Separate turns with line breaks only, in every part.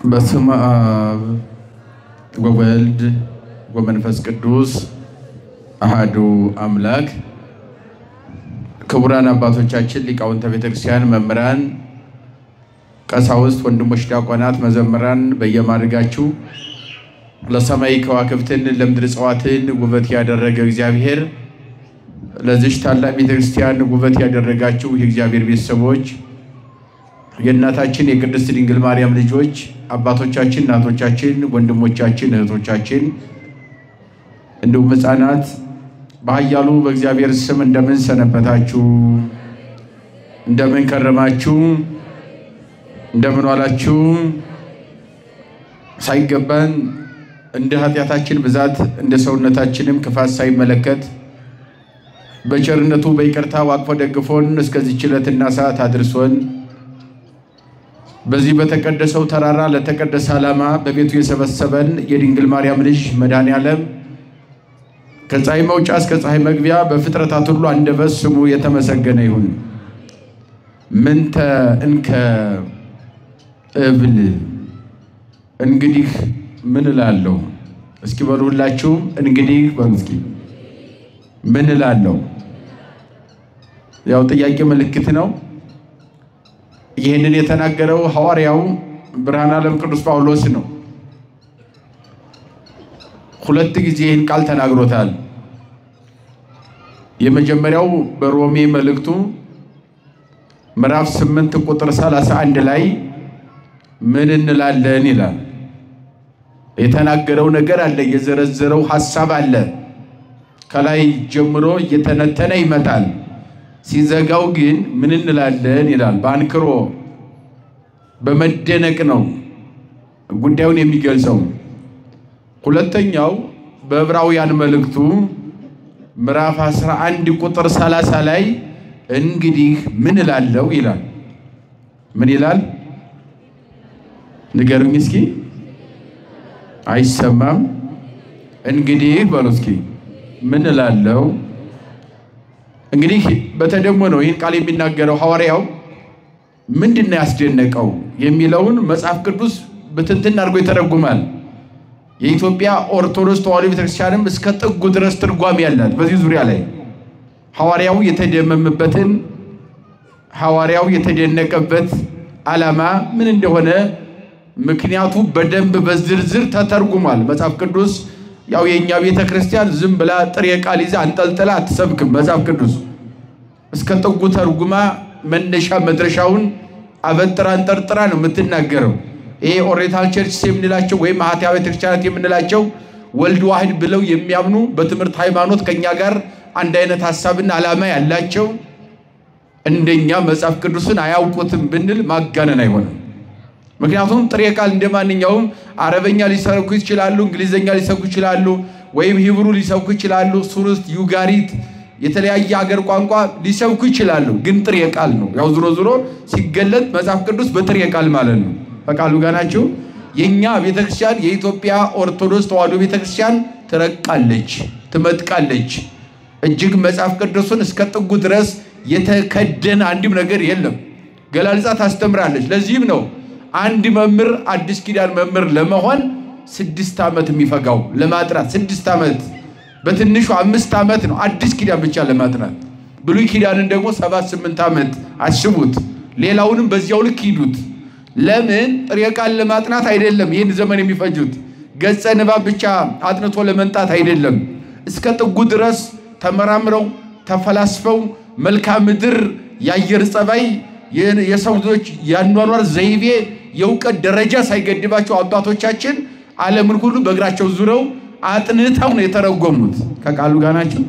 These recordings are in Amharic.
በስመ አብ ወወልድ ወመንፈስ ቅዱስ አሐዱ አምላክ። ክቡራን አባቶቻችን ሊቃውንተ ቤተክርስቲያን፣ መምህራን፣ ቀሳውስት፣ ወንድሞች ዲያቆናት፣ መዘምራን በየማድረጋችሁ ለሰማይ ከዋክብትን ለምድር እጽዋትን ውበት ያደረገ እግዚአብሔር ለዚህ ታላቅ ቤተክርስቲያን ውበት ያደረጋችሁ የእግዚአብሔር ቤተሰቦች የእናታችን የቅድስት ድንግል ማርያም ልጆች አባቶቻችን፣ እናቶቻችን፣ ወንድሞቻችን፣ እህቶቻችን እንዲሁም ሕፃናት በኃያሉ በእግዚአብሔር ስም እንደምን ሰነበታችሁ? እንደምን ከረማችሁ? እንደምን ዋላችሁ? ሳይገባን እንደ ኃጢአታችን ብዛት እንደ ሰውነታችንም ክፋት ሳይመለከት በቸርነቱ በይቅርታ ዋቅፎ ደግፎን እስከዚህ ዕለትና ሰዓት አድርሶን በዚህ በተቀደሰው ተራራ ለተቀደሰ ዓላማ በቤቱ የሰበሰበን የድንግል ማርያም ልጅ መድኃኔዓለም ከፀሐይ መውጫ እስከ ፀሐይ መግቢያ በፍጥረታት ሁሉ አንደበት ስሙ የተመሰገነ ይሁን። ምንተ እንከ እብል እንግዲህ ምን እላለሁ? እስኪ በሉ ሁላችሁም እንግዲህ በሉ እስኪ ምን እላለሁ? ያው ጥያቄ ምልክት ነው። ይህንን የተናገረው ሐዋርያው ብርሃነ ዓለም ቅዱስ ጳውሎስ ነው። ሁለት ጊዜ ይህን ቃል ተናግሮታል። የመጀመሪያው በሮሜ መልእክቱ ምዕራፍ 8 ቁጥር 31 ላይ ምን እንላለን ይላል። የተናገረው ነገር አለ፣ የዘረዘረው ሐሳብ አለ። ከላይ ጀምሮ እየተነተነ ይመጣል። ሲዘጋው ግን ምን እንላለን ይላል። በአንክሮ በመደነቅ ነው ጉዳዩን የሚገልጸው። ሁለተኛው በዕብራውያን መልእክቱ ምዕራፍ 11 ቁጥር 30 ላይ እንግዲህ ምን እላለሁ ይላል። ምን ይላል? ንገሩኝ እስኪ። አይሰማም? እንግዲህ በሉ እስኪ ምን እላለሁ? እንግዲህ በተደሞ ነው ይህን ቃል የሚናገረው ሐዋርያው። ምንድነው ያስደነቀው የሚለውን መጽሐፍ ቅዱስ በትንትን አድርጎ ይተረጉማል። የኢትዮጵያ ኦርቶዶክስ ተዋሕዶ ቤተክርስቲያንም እስከ ጥጉ ድረስ ትርጓሜ ያላት በዚህ ዙሪያ ላይ ሐዋርያው የተደመመበትን ሐዋርያው የተደነቀበት ዓላማ ምን እንደሆነ ምክንያቱ በደንብ በዝርዝር ተተርጉሟል። መጽሐፍ ቅዱስ ያው የኛ ቤተክርስቲያን ዝም ብላ ጥሬ ቃል ይዛ አንጠልጥላ አትሰብክም። መጽሐፍ ቅዱስ እስከ ጥጉ ተርጉማ መነሻ መድረሻውን አበጥራ አንጠርጥራ ነው የምትናገረው። ይሄ ኦሪየንታል ቸርች የምንላቸው ወይም አህቲያ ቤተክርስቲያናት የምንላቸው ወልድ ዋህድ ብለው የሚያምኑ በትምህርት ሃይማኖት ከኛ ጋር አንድ አይነት ሐሳብና ዓላማ ያላቸው እንደኛ መጽሐፍ ቅዱስን አያውቁትም ብንል ማጋነን አይሆንም። ምክንያቱም ጥሬ ቃል እንደማንኛውም አረበኛ ሊሰብኩ ይችላሉ፣ እንግሊዘኛ ሊሰብኩ ይችላሉ፣ ወይም ሂብሩ ሊሰብኩ ይችላሉ፣ ሱርስት፣ ዩጋሪት የተለያየ ሀገር ቋንቋ ሊሰብኩ ይችላሉ። ግን ጥሬ ቃል ነው። ያው ዙሮ ሲገለጥ መጽሐፍ ቅዱስ በጥሬ ቃል ማለት ነው። በቃሉ ጋር ናቸው። የኛ ቤተክርስቲያን የኢትዮጵያ ኦርቶዶክስ ተዋሕዶ ቤተክርስቲያን ትረቃለች፣ ትመጥቃለች። እጅግ መጽሐፍ ቅዱስን እስከ ጥጉ ድረስ የተከደነ አንድም ነገር የለም። ገላልጻ ታስተምራለች። ለዚህም ነው አንድ መምህር አዲስ ኪዳን መምህር ለመሆን 6 ዓመት የሚፈጋው ለማጥራት 6 ዓመት በትንሹ 5 ዓመት ነው አዲስ ኪዳን ብቻ ለማጥራት። ብሉይ ኪዳንን ደግሞ 7-8 ዓመት አስቡት። ሌላውንም በዚያው ልክ ሂዱት። ለምን? ጥሬ ቃል ለማጥናት አይደለም ይህን ዘመን የሚፈጁት። ገጸ ንባብ ብቻ አጥንቶ ለመንጣት አይደለም። እስከ ጥጉ ድረስ ተመራምረው ተፈላስፈው መልክዓ ምድር፣ የአየር ጸባይ፣ የሰው ልጆች ያኗኗር ዘይቤ፣ የእውቀት ደረጃ ሳይገድባቸው አባቶቻችን ዓለምን ሁሉ በእግራቸው ዙረው አጥንተው ነው የተረጎሙት። ከቃሉ ጋር ናቸው።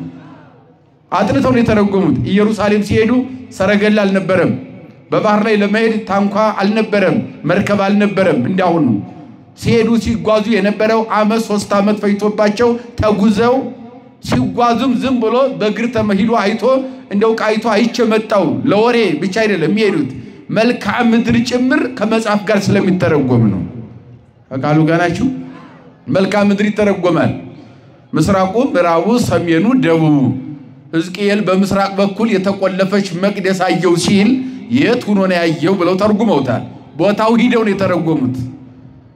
አጥንተው ነው የተረጎሙት። ኢየሩሳሌም ሲሄዱ ሰረገላ አልነበረም። በባህር ላይ ለመሄድ ታንኳ አልነበረም፣ መርከብ አልነበረም። እንዳሁኑ ሲሄዱ ሲጓዙ የነበረው ዓመት 3 ዓመት ፈጅቶባቸው ተጉዘው ሲጓዙም ዝም ብሎ በእግር ተመሂዶ አይቶ እንደው ቃይቶ አይቼ መጣው ለወሬ ብቻ አይደለም የሚሄዱት። መልክዓ ምድር ጭምር ከመጽሐፍ ጋር ስለሚተረጎም ነው። ከቃሉ ጋር ናቸው። መልክዓ ምድር ይተረጎማል። ምስራቁ፣ ምዕራቡ፣ ሰሜኑ፣ ደቡቡ። ሕዝቅኤል በምስራቅ በኩል የተቆለፈች መቅደስ አየው ሲል የት ሆኖ ነው ያየው ብለው ተርጉመውታል። ቦታው ሂደው ነው የተረጎሙት።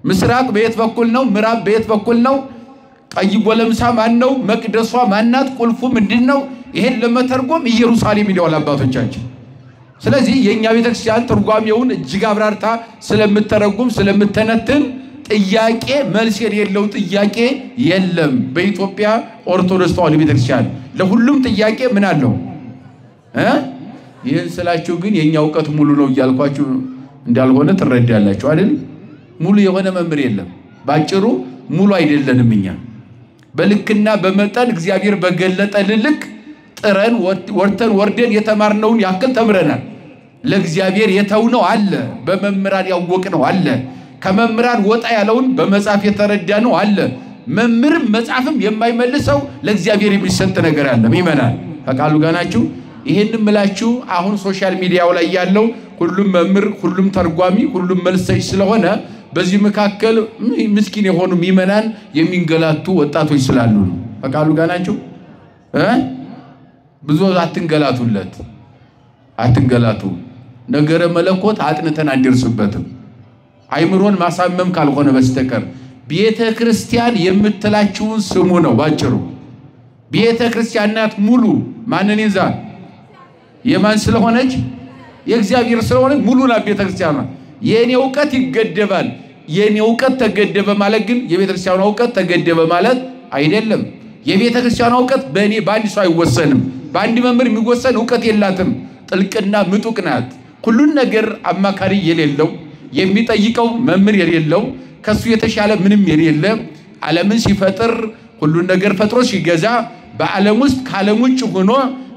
ምስራቅ በየት በኩል ነው? ምዕራብ በየት በኩል ነው? ቀይ ጎለምሳ ማን ነው? መቅደሷ ማናት? ቁልፉ ምንድነው? ይሄን ለመተርጎም ኢየሩሳሌም ይለዋል አባቶቻችን። ስለዚህ የኛ ቤተክርስቲያን ትርጓሜውን እጅግ አብራርታ ስለምትተረጉም ስለምትተነትን ጥያቄ መልስ የሌለው ጥያቄ የለም። በኢትዮጵያ ኦርቶዶክስ ተዋሕዶ ቤተክርስቲያን ለሁሉም ጥያቄ ምን አለው? ይህን ስላችሁ ግን የኛ ዕውቀት ሙሉ ነው እያልኳችሁ እንዳልሆነ ትረዳላችሁ አይደል? ሙሉ የሆነ መምህር የለም። ባጭሩ ሙሉ አይደለንም እኛ። በልክና በመጠን እግዚአብሔር በገለጠልን ልክ ጥረን ወርደን የተማርነውን ያክል ተምረናል። ለእግዚአብሔር የተውነው አለ፣ በመምህራን ያወቅነው አለ፣ ከመምህራን ወጣ ያለውን በመጽሐፍ የተረዳነው አለ። መምህር መጽሐፍም የማይመልሰው ለእግዚአብሔር የሚሰጥ ነገር አለ። ይመናል ከቃሉ ጋር ናችሁ። ይሄንን ምላችሁ አሁን ሶሻል ሚዲያው ላይ ያለው ሁሉም መምህር፣ ሁሉም ተርጓሚ፣ ሁሉም መልሰይ ስለሆነ በዚህ መካከል ምስኪን የሆኑ ሚመናን የሚንገላቱ ወጣቶች ስላሉ ነው። ከቃሉ ጋር ናችሁ። ብዙ አትንገላቱለት፣ አትንገላቱ። ነገረ መለኮት አጥንተን አንደርስበትም አይምሮን ማሳመም ካልሆነ በስተቀር። ቤተ ክርስቲያን የምትላችሁን ስሙ ነው ባጭሩ። ቤተ ክርስቲያናት ሙሉ ማንን ይዛ? የማን ስለሆነች? የእግዚአብሔር ስለሆነ ሙሉና ቤተ ክርስቲያኗ። የኔ ዕውቀት ይገደባል። የኔ ዕውቀት ተገደበ ማለት ግን የቤተ ክርስቲያኗ ዕውቀት ተገደበ ማለት አይደለም። የቤተ ክርስቲያኗ ዕውቀት በእኔ በአንድ ሰው አይወሰንም። በአንድ መምህር የሚወሰን ዕውቀት የላትም። ጥልቅና ምጡቅ ናት። ሁሉን ነገር አማካሪ የሌለው የሚጠይቀው መምህር የሌለው ከሱ የተሻለ ምንም የሌለ ዓለምን ሲፈጥር ሁሉን ነገር ፈጥሮ ሲገዛ በዓለም ውስጥ ከዓለም ውጭ ሆኖ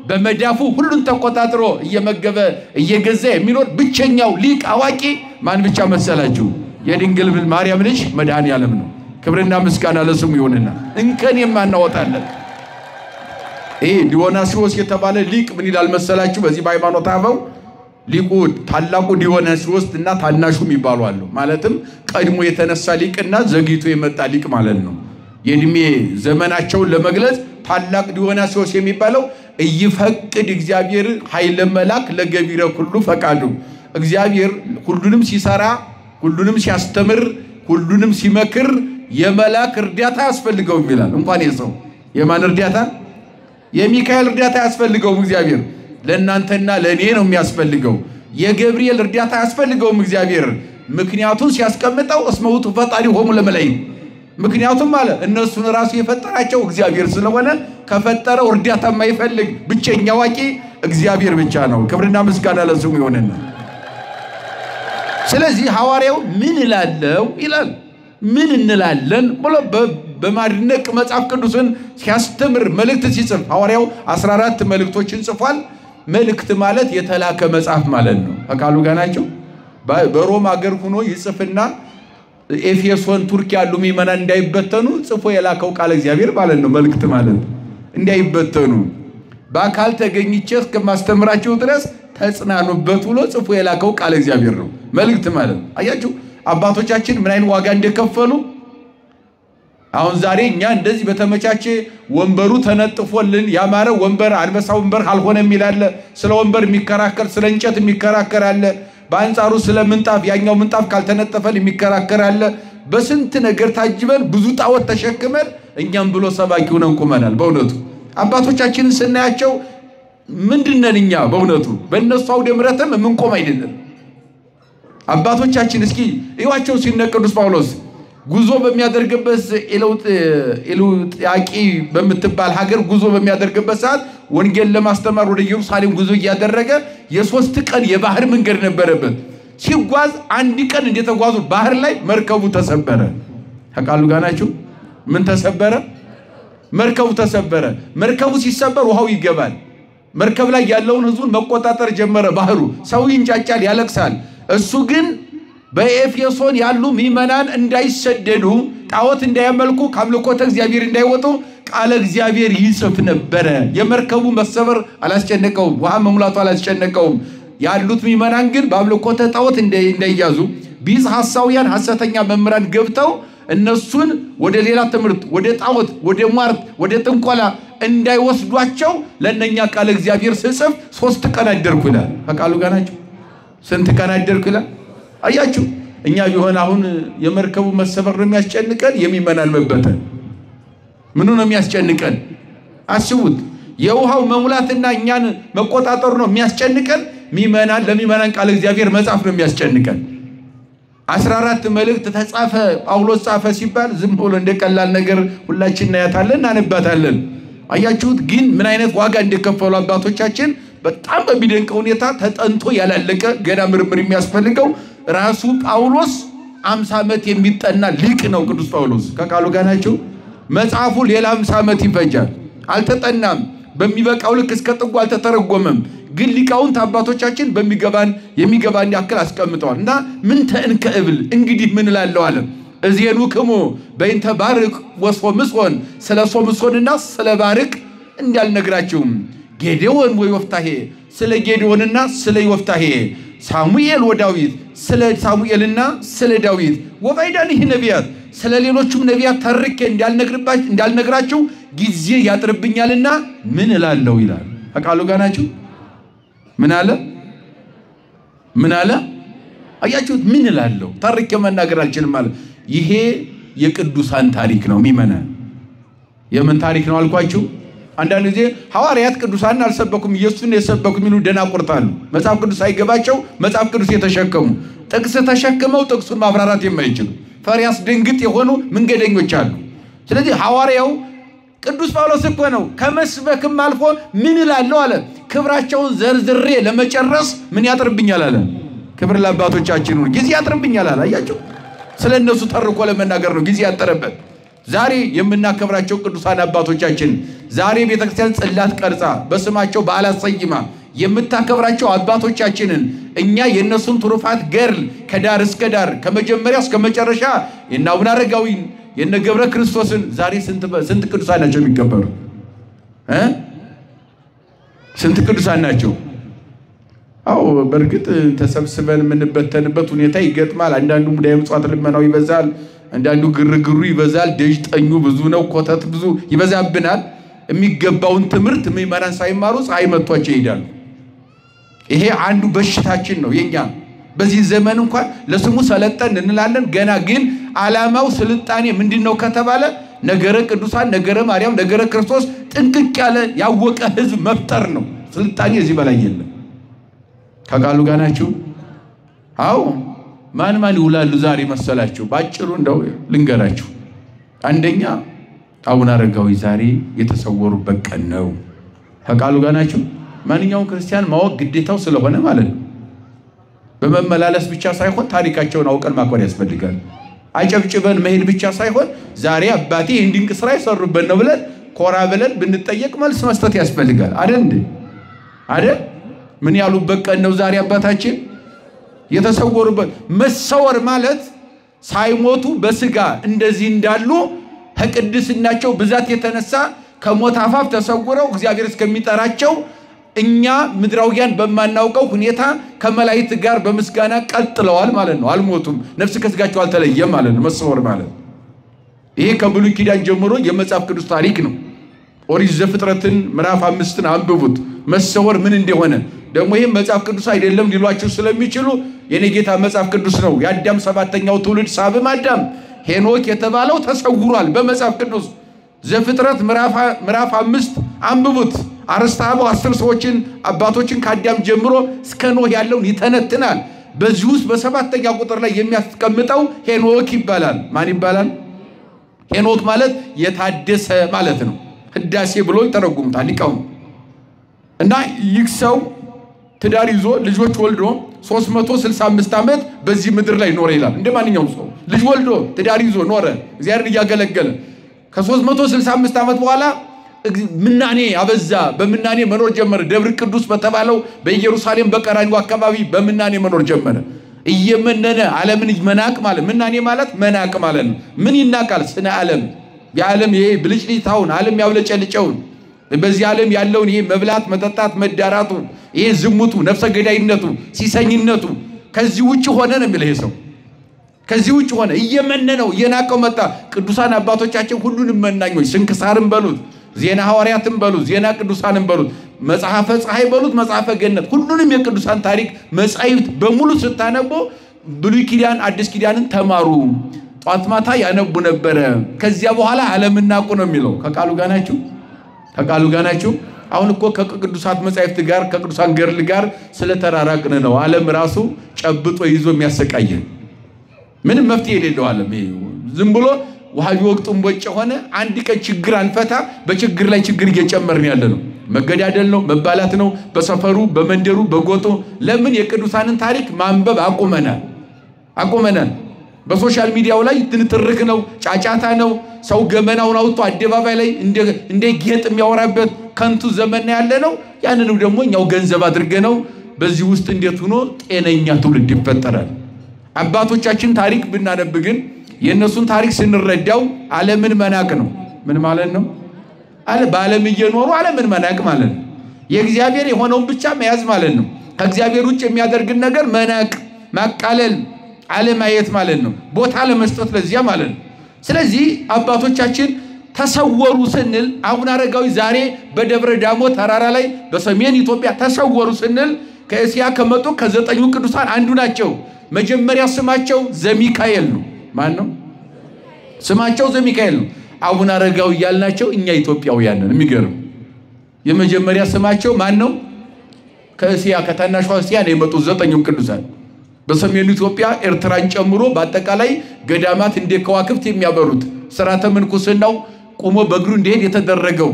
በመዳፉ ሁሉን ተቆጣጥሮ እየመገበ እየገዛ የሚኖር ብቸኛው ሊቅ አዋቂ ማን ብቻ መሰላችሁ? የድንግል ማርያም ልጅ መድኃኔዓለም ነው። ክብርና ምስጋና ለስሙ ይሁንና እንከን የማናወጣለን። ይሄ ዲዮናስዮስ የተባለ ሊቅ ምን ይላል መሰላችሁ? በዚህ በሃይማኖት አበው ሊቁ ታላቁ ዲዮናስዮስ እና ታናሹ የሚባሉ አሉ። ማለትም ቀድሞ የተነሳ ሊቅና ዘግይቶ የመጣ ሊቅ ማለት ነው። የእድሜ ዘመናቸውን ለመግለጽ ታላቅ ዲዮናስዮስ የሚባለው እይፈቅድ እግዚአብሔር ኃይለ መላክ ለገቢረ ሁሉ ፈቃዱ። እግዚአብሔር ሁሉንም ሲሰራ፣ ሁሉንም ሲያስተምር፣ ሁሉንም ሲመክር የመላክ እርዳታ ያስፈልገውም ይላል። እንኳን የሰው የማን እርዳታ? የሚካኤል እርዳታ ያስፈልገውም እግዚአብሔር። ለእናንተና ለእኔ ነው የሚያስፈልገው። የገብርኤል እርዳታ ያስፈልገውም እግዚአብሔር። ምክንያቱም ሲያስቀምጠው እስመ ውእቱ ፈጣሪሆሙ ለመላእክት። ምክንያቱም ማለት እነሱን ራሱ የፈጠራቸው እግዚአብሔር ስለሆነ ከፈጠረው እርዳታ የማይፈልግ ብቸኛ አዋቂ እግዚአብሔር ብቻ ነው። ክብርና ምስጋና ለስሙ ይሁንና ስለዚህ ሐዋርያው ምን ይላለው ይላል። ምን እንላለን ብሎ በማድነቅ መጽሐፍ ቅዱስን ሲያስተምር መልእክት ሲጽፍ ሐዋርያው 14 መልእክቶችን ጽፏል። መልእክት ማለት የተላከ መጽሐፍ ማለት ነው። አቃሉ ጋር ናቸው። በሮም ሀገር ሆኖ ይጽፍና ኤፌሶን ቱርክ ያሉ ምዕመናን እንዳይበተኑ ጽፎ የላከው ቃል እግዚአብሔር ማለት ነው። መልእክት ማለት እንዳይበተኑ በአካል ተገኝቼ እስከማስተምራችሁ ድረስ ተጽናኑበት ብሎ ጽፎ የላከው ቃል እግዚአብሔር ነው። መልእክት ማለት አያችሁ አባቶቻችን ምን አይነት ዋጋ እንደከፈሉ። አሁን ዛሬ እኛ እንደዚህ በተመቻቸ ወንበሩ ተነጥፎልን ያማረ ወንበር አንበሳ ወንበር አልሆነም ይላል። ስለ ወንበር የሚከራከር ስለ እንጨት የሚከራከር አለ። በአንጻሩ ስለ ምንጣፍ ያኛው ምንጣፍ ካልተነጠፈል የሚከራከር አለ። በስንት ነገር ታጅበን ብዙ ጣዖት ተሸክመን እኛም ብሎ ሰባኪ ሆነን ቆመናል። በእውነቱ አባቶቻችንን ስናያቸው ምንድነን እኛ? በእውነቱ በእነሱ አውደ ምሕረትም የምንቆም አይደለም። አባቶቻችን እስኪ እዩዋቸው ሲነ ቅዱስ ጳውሎስ ጉዞ በሚያደርግበት ኤሎጥያቂ በምትባል ሀገር ጉዞ በሚያደርግበት ሰዓት ወንጌል ለማስተማር ወደ ኢየሩሳሌም ጉዞ እያደረገ የ3 ቀን የባህር መንገድ ነበረበት። ሲጓዝ አንድ ቀን እንደተጓዙ ባህር ላይ መርከቡ ተሰበረ። ተቃሉ ጋር ናችሁ። ምን ተሰበረ? መርከቡ ተሰበረ። መርከቡ ሲሰበር ውሃው ይገባል። መርከብ ላይ ያለውን ህዝቡን መቆጣጠር ጀመረ። ባህሩ ሰው ይንጫጫል፣ ያለቅሳል። እሱ ግን በኤፌሶን ያሉ ምዕመናን እንዳይሰደዱ ጣዖት እንዳያመልኩ ከአምልኮተ እግዚአብሔር እንዳይወጡ ቃለ እግዚአብሔር ይጽፍ ነበረ። የመርከቡ መሰበር አላስጨነቀውም፣ ውሃ መሙላቱ አላስጨነቀውም። ያሉት ምዕመናን ግን በአምልኮተ ጣዖት እንዳይያዙ ቢዝ ሐሳውያን ሐሰተኛ መምህራን ገብተው እነሱን ወደ ሌላ ትምህርት፣ ወደ ጣዖት፣ ወደ ሟርት፣ ወደ ጥንቆላ እንዳይወስዷቸው ለነኛ ቃለ እግዚአብሔር ሲጽፍ 3 ቀን አደርኩ ይላል። ከቃሉ ጋር ናቸው። ስንት ቀን አደርኩ ይላል? አያችሁ እኛ ቢሆን አሁን የመርከቡ መሰበር ነው የሚያስጨንቀን የሚመናን መበተን ምኑ ነው የሚያስጨንቀን አስቡት የውሃው መሙላትና እኛን መቆጣጠር ነው የሚያስጨንቀን ሚመናን ለሚመናን ቃል እግዚአብሔር መጻፍ ነው የሚያስጨንቀን 14 መልእክት ተጻፈ ጳውሎስ ጻፈ ሲባል ዝም ብሎ እንደቀላል ነገር ሁላችን እናያታለን እናነባታለን አያችሁት ግን ምን አይነት ዋጋ እንደከፈሉ አባቶቻችን በጣም በሚደንቅ ሁኔታ ተጠንቶ ያላለቀ ገና ምርምር የሚያስፈልገው ራሱ ጳውሎስ 50 ዓመት የሚጠና ሊቅ ነው ቅዱስ ጳውሎስ ከቃሉ ጋር ናቸው መጽሐፉ ሌላ 50 ዓመት ይፈጃል አልተጠናም በሚበቃው ልክ እስከ ጥጉ አልተተረጎመም ግን ሊቃውንት አባቶቻችን የሚገባን ያክል አስቀምጠዋል እና ምን ተንከብል እንግዲህ ምን ላለው አለ እዚየኑክሙ በእንተ ባርቅ ወሶምሶን ስለ ሶምሶንና ስለ ባርቅ እንዳልነግራችሁም ጌዴዎን ወዮፍታሔ ስለ ጌዴዎንና ስለ ዮፍታሔ ሳሙኤል ወዳዊት ስለ ሳሙኤልና ስለ ዳዊት ወባይዳንህ ነቢያት ስለ ሌሎችም ነቢያት ተርኬ እንዳልነግራችሁ ጊዜ ያጥርብኛልና ምን እላለሁ ይላል አቃሉ ጋር ናችሁ ምን አለ አያችሁት ምን እላለሁ ተርኬ መናገር አልችልም ማለት ይሄ የቅዱሳን ታሪክ ነው ሚመናን የምን ታሪክ ነው አልኳችሁ አንዳንድ ጊዜ ሐዋርያት ቅዱሳን አልሰበኩም ኢየሱስን የሰበኩ ሚሉ ደናቁርታሉ መጽሐፍ ቅዱስ አይገባቸው መጽሐፍ ቅዱስ የተሸከሙ ጥቅስ ተሸክመው ጥቅሱን ማብራራት የማይችሉ ፈሪያስ ድንግጥ የሆኑ መንገደኞች አሉ ስለዚህ ሐዋርያው ቅዱስ ጳውሎስ እኮ ነው ከመስበክም አልፎ ምን እላለሁ አለ ክብራቸውን ዘርዝሬ ለመጨረስ ምን ያጥርብኛል አለ ክብር ለአባቶቻችን ነው ጊዜ ያጥርብኛል አለ አያችሁ ስለነሱ ተርኮ ለመናገር ነው ጊዜ ያጠረበት ዛሬ የምናከብራቸው ቅዱሳን አባቶቻችን ዛሬ ቤተክርስቲያን ጽላት ቀርጻ በስማቸው በዓላት ሰይማ የምታከብራቸው አባቶቻችንን እኛ የነሱን ትሩፋት ገርል ከዳር እስከ ዳር ከመጀመሪያ እስከ መጨረሻ የነ አቡነ አረጋዊ የነ ገብረ ክርስቶስን ዛሬ ስንት ቅዱሳን ናቸው የሚከበሩ ስንት ቅዱሳን ናቸው አው በርግጥ ተሰብስበን ምንበተንበት ሁኔታ ይገጥማል አንዳንዱ ሙዳይ ምጽዋት ልመናው ይበዛል አንዳንዱ ግርግሩ ይበዛል ደጅ ጠኙ ብዙ ነው ኮተት ብዙ ይበዛብናል የሚገባውን ትምህርት ምእመናን ሳይማሩ ፀሐይ መጥቷቸው ይሄዳሉ ይሄ አንዱ በሽታችን ነው የኛ በዚህ ዘመን እንኳን ለስሙ ሰለጠን እንላለን ገና ግን ዓላማው ስልጣኔ ምንድነው ከተባለ ነገረ ቅዱሳን ነገረ ማርያም ነገረ ክርስቶስ ጥንቅቅ ያለ ያወቀ ህዝብ መፍጠር ነው ስልጣኔ እዚህ በላይ የለም ከቃሉ ጋር ናችሁ አው ማን ይውላሉ ዛሬ መሰላችሁ ባጭሩ እንደው ልንገራችሁ አንደኛ አቡነ አረጋዊ ዛሬ የተሰወሩበት ቀን ነው ከቃሉ ጋር ናችሁ ማንኛውም ክርስቲያን ማወቅ ግዴታው ስለሆነ ማለት ነው በመመላለስ ብቻ ሳይሆን ታሪካቸውን አውቀን ማክበር ያስፈልጋል አጨብጭበን መሄድ ብቻ ሳይሆን ዛሬ አባቴ እንድንቅ ስራ ይሰሩበት ነው ብለን ኮራ ብለን ብንጠየቅ መልስ መስጠት ያስፈልጋል አይደል ምን ያሉበት ቀን ነው ዛሬ አባታችን የተሰወሩበት መሰወር ማለት ሳይሞቱ በስጋ እንደዚህ እንዳሉ ከቅድስናቸው ብዛት የተነሳ ከሞት አፋፍ ተሰውረው እግዚአብሔር እስከሚጠራቸው እኛ ምድራውያን በማናውቀው ሁኔታ ከመላእክት ጋር በመስጋና ቀጥለዋል ማለት ነው አልሞቱም ነፍስ ከስጋቸው አልተለየም ማለት ነው መሰወር ማለት ይሄ ከብሉይ ኪዳን ጀምሮ የመጽሐፍ ቅዱስ ታሪክ ነው ኦሪት ዘፍጥረትን ምዕራፍ 5ን አንብቡት መሰወር ምን እንደሆነ ደግሞ ይሄ መጽሐፍ ቅዱስ አይደለም ሊሏችሁ ስለሚችሉ የኔ ጌታ መጽሐፍ ቅዱስ ነው የአዳም 7ኛው ትውልድ ሳብም አዳም ሄኖክ የተባለው ተሰውሯል በመጽሐፍ ቅዱስ ዘፍጥረት ምዕራፍ 5 አንብቡት አርስታው 10 ሰዎችን አባቶችን ከአዳም ጀምሮ እስከ ኖህ ያለውን ይተነትናል በዚህ ውስጥ በ7ኛ ቁጥር ላይ የሚያስቀምጠው ሄኖክ ይባላል ማን ይባላል ሄኖክ ማለት የታደሰ ማለት ነው ህዳሴ ብሎ ይተረጉሙታል ሊቃውንት እና ይህ ሰው ትዳር ይዞ ልጆች ወልዶ 365 ዓመት በዚህ ምድር ላይ ኖረ ይላል እንደማንኛውም ሰው ልጅ ወልዶ ትዳር ይዞ ኖረ እግዚአብሔርን ያገለገለ ከ365 ዓመት በኋላ ምናኔ አበዛ በምናኔ መኖር ጀመረ ደብረ ቅዱስ በተባለው በኢየሩሳሌም በቀራንዮ አካባቢ በምናኔ መኖር ጀመረ እየመነነ ዓለምን ይመናቅ ማለት ምናኔ ማለት መናቅ ማለት ነው ምን ይናቃል ስነ ዓለም የዓለም ይሄ ብልጭልጭታውን ዓለም ያብለጨልጨውን በዚህ ዓለም ያለውን ይሄ መብላት መጠጣት መዳራቱ ይሄ ዝሙቱ ነፍሰ ገዳይነቱ ሲሰኝነቱ ከዚህ ውጭ ሆነ ነው የሚለው ሰው ከዚህ ውጭ ሆነ እየመነነው እየናቀው መጣ ቅዱሳን አባቶቻችን ሁሉንም መናኞች ስንክሳርን በሉት ዜና ሐዋርያትን በሉት ዜና ቅዱሳንን በሉት መጽሐፈ ፀሐይ በሉት መጽሐፈ ገነት ሁሉንም የቅዱሳን ታሪክ መጻሕፍት በሙሉ ስታነቦ ብሉይ ኪዳን አዲስ ኪዳንን ተማሩ ጧት ማታ ያነቡ ነበር ከዚያ በኋላ ዓለምን ናቁ ነው የሚለው ከቃሉ ጋር ናችሁ አሁን እኮ ከቅዱሳት መጻሕፍት ጋር ከቅዱሳን ገድል ጋር ስለተራራቅን ነው ዓለም ራሱ ጨብጦ ይዞ የሚያሰቃየን ምንም መፍትሄ የሌለው ዓለም ዝም ብሎ ወሃቢ ወቅቱን ቦጭ ሆነ አንድ ቀን ችግር አንፈታ በችግር ላይ ችግር እየጨመርን ያለ ነው መገዳደል ነው መባላት ነው በሰፈሩ በመንደሩ በጎቶ ለምን የቅዱሳንን ታሪክ ማንበብ አቆመናል በሶሻል ሚዲያው ላይ ትንትርክ ነው ጫጫታ ነው ሰው ገመናውን አውጥቶ አደባባይ ላይ እንደ ጌጥ የሚያወራበት ከንቱ ዘመን ያለ ነው ያንኑ ደግሞ እኛው ገንዘብ አድርገነው በዚህ ውስጥ እንዴት ሆኖ ጤነኛ ትውልድ ይፈጠራል አባቶቻችን ታሪክ ብናነብ ግን የነሱን ታሪክ ስንረዳው ዓለምን መናቅ ነው ምን ማለት ነው በዓለም እየኖሩ ዓለምን መናቅ ማለት ነው የእግዚአብሔር የሆነውን ብቻ መያዝ ማለት ነው ከእግዚአብሔር ውጭ የሚያደርግን ነገር መናቅ ማቃለል ዓለማየት ማለት ነው ቦታ ለመስጠት ለዚያ ማለት ነው ስለዚህ አባቶቻችን ተሰወሩ ስንል አቡነ አረጋዊ ዛሬ በደብረ ዳሞ ተራራ ላይ በሰሜን ኢትዮጵያ ተሰወሩ ስንል ከእስያ ከመጡ ከዘጠኙ ቅዱሳን አንዱ ናቸው መጀመሪያ ስማቸው ዘሚካኤል ነው ማን ነው ስማቸው ዘሚካኤል ነው አቡነ አረጋዊ ያልናቸው እኛ ኢትዮጵያውያን ነን የሚገርም የመጀመሪያ ስማቸው ማን ነው ከእስያ ከታናሿ እስያ ነው የመጡ ዘጠኙ ቅዱሳን በሰሜን ኢትዮጵያ ኤርትራን ጨምሮ በአጠቃላይ ገዳማት እንደ ከዋክብት የሚያበሩት ሥርዓተ ምንኩስናው ቆሞ በእግሩ እንዲሄድ የተደረገው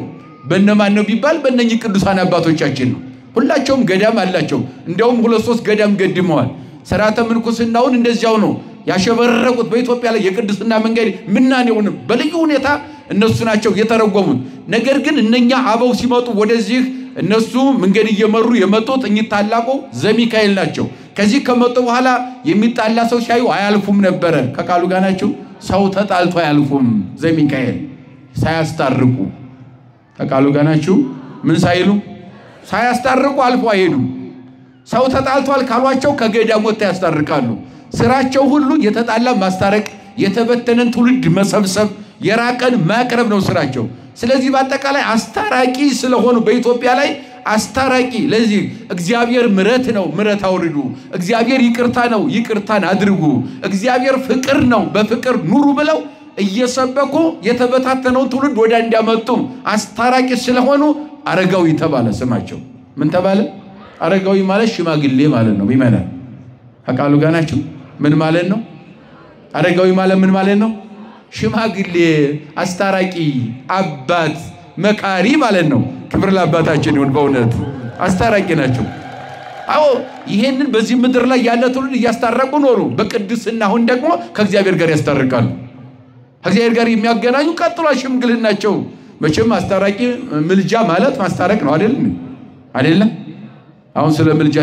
በእነማን ነው ቢባል በእነኚህ ቅዱሳን አባቶቻችን ነው ሁላቸውም ገዳም አላቸው እንደውም 2-3 ገዳም ገድመዋል ሥርዓተ ምንኩስናውን እንደዚያው ነው ያሸበረቁት በኢትዮጵያ ላይ የቅድስና መንገድ ምናኔውን በልዩ ሁኔታ እነሱ ናቸው የተረጎሙት ነገር ግን እነኛ አበው ሲመጡ ወደዚህ እነሱ መንገድ እየመሩ የመጡት እኚህ ታላቁ ዘሚካኤል ናቸው ከዚህ ከመጡ በኋላ የሚጣላ ሰው ሲያዩ አያልፉም ነበር ከቃሉ ጋር ናቸው ሰው ተጣልቶ አያልፉም ዘሚካኤል ሳያስታርቁ ከቃሉ ጋር ናቸው ምን ሳይሉ ሳያስታርቁ አልፎ አይሄዱም ሰው ተጣልቷል ካሏቸው ከገዳም ወጥተው ያስታርቃሉ ስራቸው ሁሉ የተጣላ ማስታረቅ የተበተነን ትውልድ መሰብሰብ የራቀን ማቅረብ ነው ስራቸው ስለዚህ በአጠቃላይ አስታራቂ ስለሆኑ በኢትዮጵያ ላይ አስታራቂ ለዚህ እግዚአብሔር ምሕረት ነው ምሕረት አውርዱ እግዚአብሔር ይቅርታ ነው ይቅርታን አድርጉ እግዚአብሔር ፍቅር ነው በፍቅር ኑሩ ብለው እየሰበኩ የተበታተነው ትውልድ ወደ እንዲያመጡ አስታራቂ ስለሆኑ አረጋዊ ተባለ ስማቸው ምን ተባለ አረጋዊ ማለት ሽማግሌ ማለት ነው ይመናል አቃሉ ጋር ናቸው ምን ማለት ነው አረጋዊ ማለት ምን ማለት ነው ሽማግሌ አስታራቂ አባት መካሪ ማለት ነው ክብር ለአባታችን ይሁን በእውነት አስታራቂ ናቸው አዎ ይሄንን በዚህ ምድር ላይ ያለ ትውልድ ያስታረቁ ኖሩ በቅድስና አሁን ደግሞ ከእግዚአብሔር ጋር ያስታርቃሉ ከእግዚአብሔር ጋር የሚያገናኙ ቀጥሎ ሽምግልናቸው መቼም አስታራቂ ምልጃ ማለት ማስታረቅ ነው አይደለም አሁን ስለ ምልጃ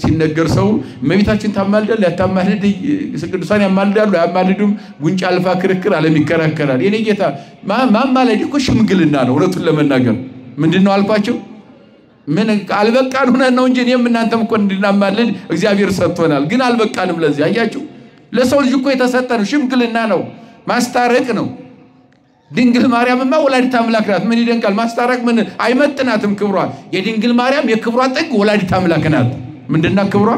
ሲነገር ሰው እመቤታችን ታማልዳል ያታማልድ ቅዱሳን ያማልዳሉ ያማልዱም ጉንጫ አልፋ ክርክር ዓለም ይከራከራል የኔ ጌታ ማማለድ እኮ ሽምግልና ነው እውነቱን ለመናገር ምንድነው አልኳቸው ምን አልበቃን ሆነን ነው እንጂ እኔም እናንተም እኮ እንድናማልድ እግዚአብሔር ሰጥቶናል ግን አልበቃንም ለዚህ አያችሁ ለሰው ልጅ እኮ የተሰጠ ነው ሽምግልና ነው ማስታረቅ ነው ድንግል ማርያምማ ወላዲተ አምላክ ናት ምን ይደንቃል ማስታረቅ ምን አይመጥናትም ክብሯ የድንግል ማርያም የክብሯ ጥግ ወላዲተ አምላክ ናት ምንድነው ክብሯ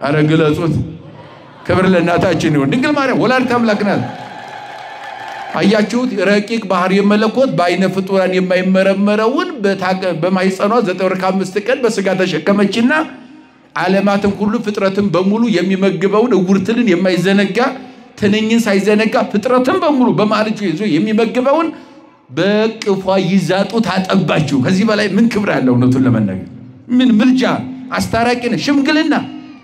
አረግለጹት ክብር ለእናታችን ይሁን ድንግል ማርያም ወላዲተ አምላክ ናት አያችሁት ረቂቅ ባህር የመለኮት በአይነ ፍጡራን የማይመረመረውን በማይጸኗ 9 ቀን በስጋ ተሸከመችና ዓለማትን ሁሉ ፍጥረትን በሙሉ የሚመግበውን እውርትልን የማይዘነጋ ትንኝን ሳይዘነጋ ፍጥረትን በሙሉ በማለቹ ይዞ የሚመግበውን በቅፏ ይዛጡ ታጠባችሁ ከዚህ በላይ ምን ክብር ያለው እውነቱን ለመናገር ምን ምልጃ አስታራቂነ ሽምግልና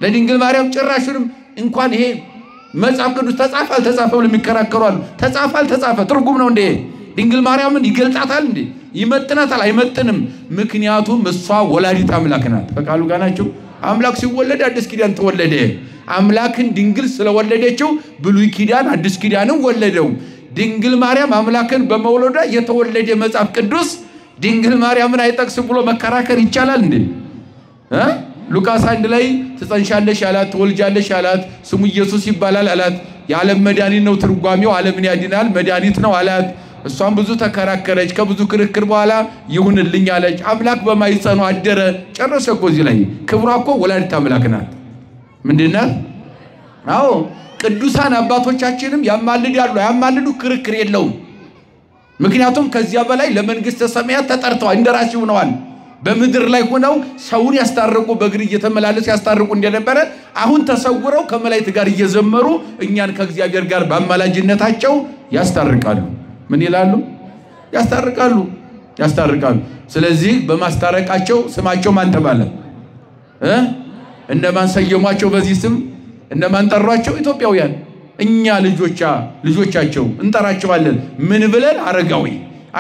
ለድንግል ማርያም ጭራሹንም እንኳን ይሄ መጽሐፍ ቅዱስ ተጻፈ አልተጻፈ ብለው የሚከራከራሉ ተጻፈ አልተጻፈ ትርጉም ነው እንዴ ድንግል ማርያምን ይገልጣታል እንዴ ይመጥናታል አይመጥንም ምክንያቱም እሷ ወላዲተ አምላክ ናት በቃሉ ጋር ናቸው አምላክ ሲወለድ አዲስ ኪዳን ተወለደ አምላክን ድንግል ስለወለደችው ብሉይ ኪዳን አዲስ ኪዳንን ወለደው ድንግል ማርያም አምላክን በመውለዷ የተወለደ መጽሐፍ ቅዱስ ድንግል ማርያምን አይጠቅስም ብሎ መከራከር ይቻላል እንዴ ሉቃስ 1 ላይ ትጸንሻለሽ አላት ትወልጃለሽ አላት ስሙ ኢየሱስ ይባላል አላት የዓለም መድኃኒት ነው ትርጓሜው ዓለምን ያድናል መድኃኒት ነው አላት እሷም ብዙ ተከራከረች ከብዙ ክርክር በኋላ ይሁንልኝ አለች አምላክ በማይጸኑ አደረ ጨረሰ እኮ እዚህ ላይ ክብሯ እኮ ወላዲተ አምላክ ናት ምንድነው አዎ ቅዱሳን አባቶቻችንም ያማልዳሉ ያማልዱ ክርክር የለውም ምክንያቱም ከዚያ በላይ ለመንግስተ ሰማያት ተጠርተዋል እንደራሲ ሆነዋል በምድር ላይ ሆነው ሰውን ያስታርቁ በእግር እየተመላለሱ ያስታርቁ እንደነበረ አሁን ተሰውረው ከመላእክት ጋር እየዘመሩ እኛን ከእግዚአብሔር ጋር በአማላጅነታቸው ያስታርቃሉ ምን ይላሉ ያስታርቃሉ ስለዚህ በማስታረቃቸው ስማቸው ማን ተባለ እነማን ሰየሟቸው በዚህ ስም እነማን ጠሯቸው ኢትዮጵያውያን እኛ ልጆቻቸው እንጠራቸዋለን ምን ብለን አረጋዊ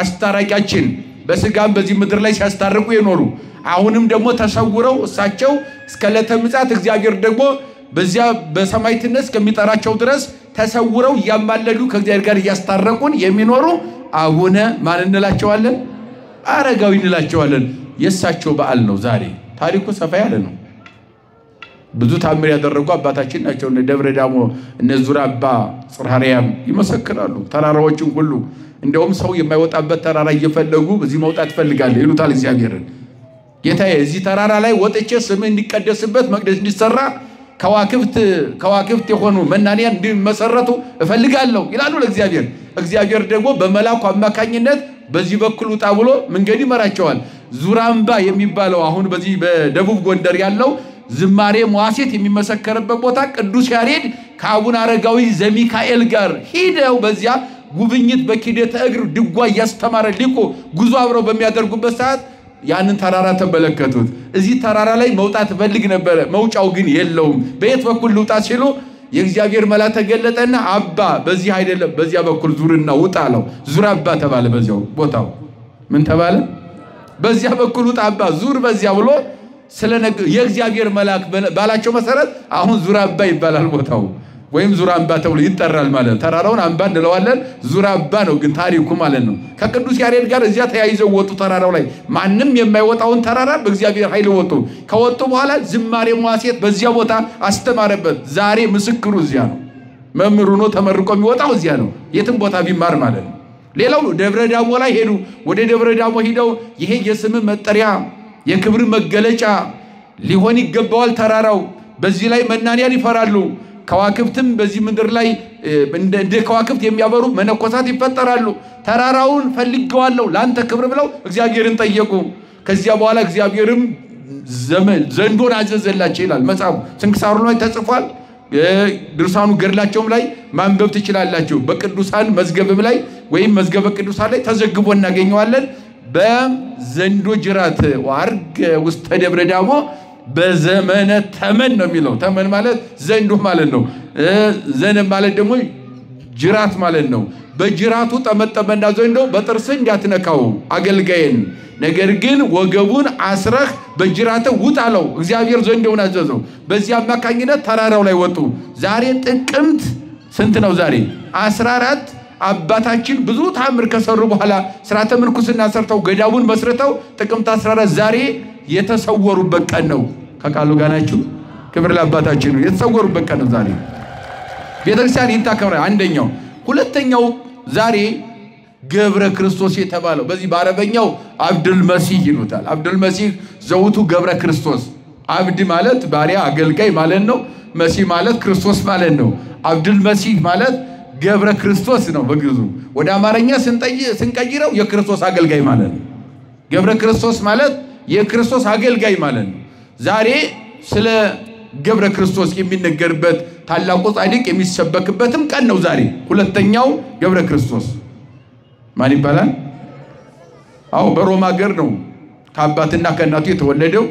አስታራቂያችን በስጋም በዚህ ምድር ላይ ሲያስታርቁ የኖሩ አሁንም ደግሞ ተሰውረው እሳቸው እስከ ለተምጻት እግዚአብሔር ደግሞ በዚያ በሰማይትነት ከሚጠራቸው ድረስ ተሰውረው ያማለዱ ከእግዚአብሔር ጋር ያስታረቁን የሚኖሩ አቡነ ማን እንላቸዋለን አረጋዊ እንላቸዋለን የሳቸው በዓል ነው ዛሬ ታሪኩ ሰፋ ያለ ነው ብዙ ታምር ያደረጉ አባታችን ናቸው እነ ደብረ ዳሞ እነ ዙራባ ጽርሐርያም ይመሰክራሉ ተራራዎችን ሁሉ እንደውም ሰው የማይወጣበት ተራራ እየፈለጉ በዚህ መውጣት ፈልጋለሁ ይሉታል እግዚአብሔርን ጌታዬ እዚህ ተራራ ላይ ወጥቼ ስምህ እንዲቀደስበት መቅደስ እንዲሰራ ከዋክብት የሆኑ መናንያን እንዲመሰረቱ እፈልጋለሁ ይላሉ ለእግዚአብሔር እግዚአብሔር ደግሞ በመላኩ አማካኝነት በዚህ በኩል ውጣ ብሎ መንገድ ይመራቸዋል ዙራምባ የሚባለው አሁን በዚህ በደቡብ ጎንደር ያለው ዝማሬ መዋሴት የሚመሰከርበት ቦታ ቅዱስ ያሬድ ከአቡነ አረጋዊ ዘሚካኤል ጋር ሄደው በዚያ ጉብኝት በኪደተ እግር ድጓ ያስተማረ ሊቁ ጉዞ አብረው በሚያደርጉበት ሰዓት ያንን ተራራ ተመለከቱት እዚህ ተራራ ላይ መውጣት ፈልግ ነበር መውጫው ግን የለውም በየት በኩል ልውጣ ሲሉ የእግዚአብሔር መልአክ ተገለጠና አባ በዚህ አይደለም በዚያ በኩል ዙርና ውጣ አለው ዙር አባ ተባለ በዚያው ቦታው ምን ተባለ በዚያ በኩል ውጣ አባ ዙር በዚያ ብሎ የእግዚአብሔር መልአክ ባላቸው መሰረት አሁን ዙር አባ ይባላል ቦታው ወይም ዙር አምባ ተብሎ ይጠራል ማለት ተራራውን አምባ እንለዋለን ዙር አባ ነው ግን ታሪኩ ማለት ነው ከቅዱስ ያሬድ ጋር እዚያ ተያይዘው ወጡ ተራራው ላይ ማንንም የማይወጣውን ተራራ በእግዚአብሔር ኃይል ከወጡ በኋላ ዝማሬ መዋሴት በዚያ ቦታ አስተማረበት ዛሬ ምስክሩ እዚያ ነው መምህሩ ነው ተመርቆ የሚወጣው እዚያ ነው የትም ቦታ ቢማር ማለት ነው ሌላው ደብረ ዳሞ ላይ ሄዱ ወደ ደብረ ዳሞ ሄደው ይሄ የስም መጠሪያ የክብር መገለጫ ሊሆን ይገባዋል ተራራው በዚህ ላይ መናንያን ይፈራሉ ከዋክብትም በዚህ ምድር ላይ እንደ ከዋክብት የሚያበሩ መነኮሳት ይፈጠራሉ ተራራውን ፈልገዋለሁ ላንተ ክብር ብለው እግዚአብሔርን ጠየቁ ከዚያ በኋላ እግዚአብሔርም ዘንዶን አዘዘላቸው ይላል መጽሐፉ ስንክሳሩ ላይ ተጽፏል ድርሳኑ ገድላቸውም ላይ ማንበብ ትችላላችሁ በቅዱሳን መዝገብም ላይ ወይም መዝገበ ቅዱሳን ላይ ተዘግቦ እናገኘዋለን በዘንዶ ጅራት ዋርግ ውስጥ ደብረ ዳሞ በዘመነ ተመን ነው የሚለው ተመን ማለት ዘንዶ ማለት ነው ዘነ ማለት ደግሞ ጅራት ማለት ነው በጅራቱ ተመጠመና ዘንዶ በጥርስ እንዲያትነካው አገልጋይን ነገር ግን ወገቡን አስረህ በጅራቱ ውጣለው እግዚአብሔር ዘንዶውን አዘዘው በዚያ አማካኝነት ተራራው ላይ ወጡ ዛሬ ጥቅምት ስንት ነው ዛሬ 14 አባታችን ብዙ ታምር ከሰሩ በኋላ ሥርዓተ ምንኩስና ሰርተው ገዳሙን መስርተው ጥቅምት 14 ዛሬ የተሰወሩበት ቀን ነው ከቃሉ ጋር ናችሁ ክብር ለአባታችን ነው የተሰወሩበት ቀን ነው ዛሬ ቤተክርስቲያን ይታከብራ አንደኛው ሁለተኛው ዛሬ ገብረ ክርስቶስ የተባለው በዚህ በአረበኛው አብዱል መሲህ ይሉታል አብዱል መሲህ ዘውቱ ገብረ ክርስቶስ አብድ ማለት ባሪያ አገልጋይ ማለት ነው መሲህ ማለት ክርስቶስ ማለት ነው አብዱል መሲህ ማለት ገብረ ክርስቶስ ነው በግዙ ወደ አማርኛ ስንቀይረው የክርስቶስ አገልጋይ ማለት ነው ገብረ ክርስቶስ ማለት የክርስቶስ አገልጋይ ማለት ነው ዛሬ ስለ ገብረ ክርስቶስ የሚነገርበት ታላቁ ጻድቅ የሚሰበክበትም ቀን ነው ዛሬ ሁለተኛው ገብረ ክርስቶስ ማን ይባላል አው በሮማ ሀገር ነው ከአባትና ከእናቱ የተወለደው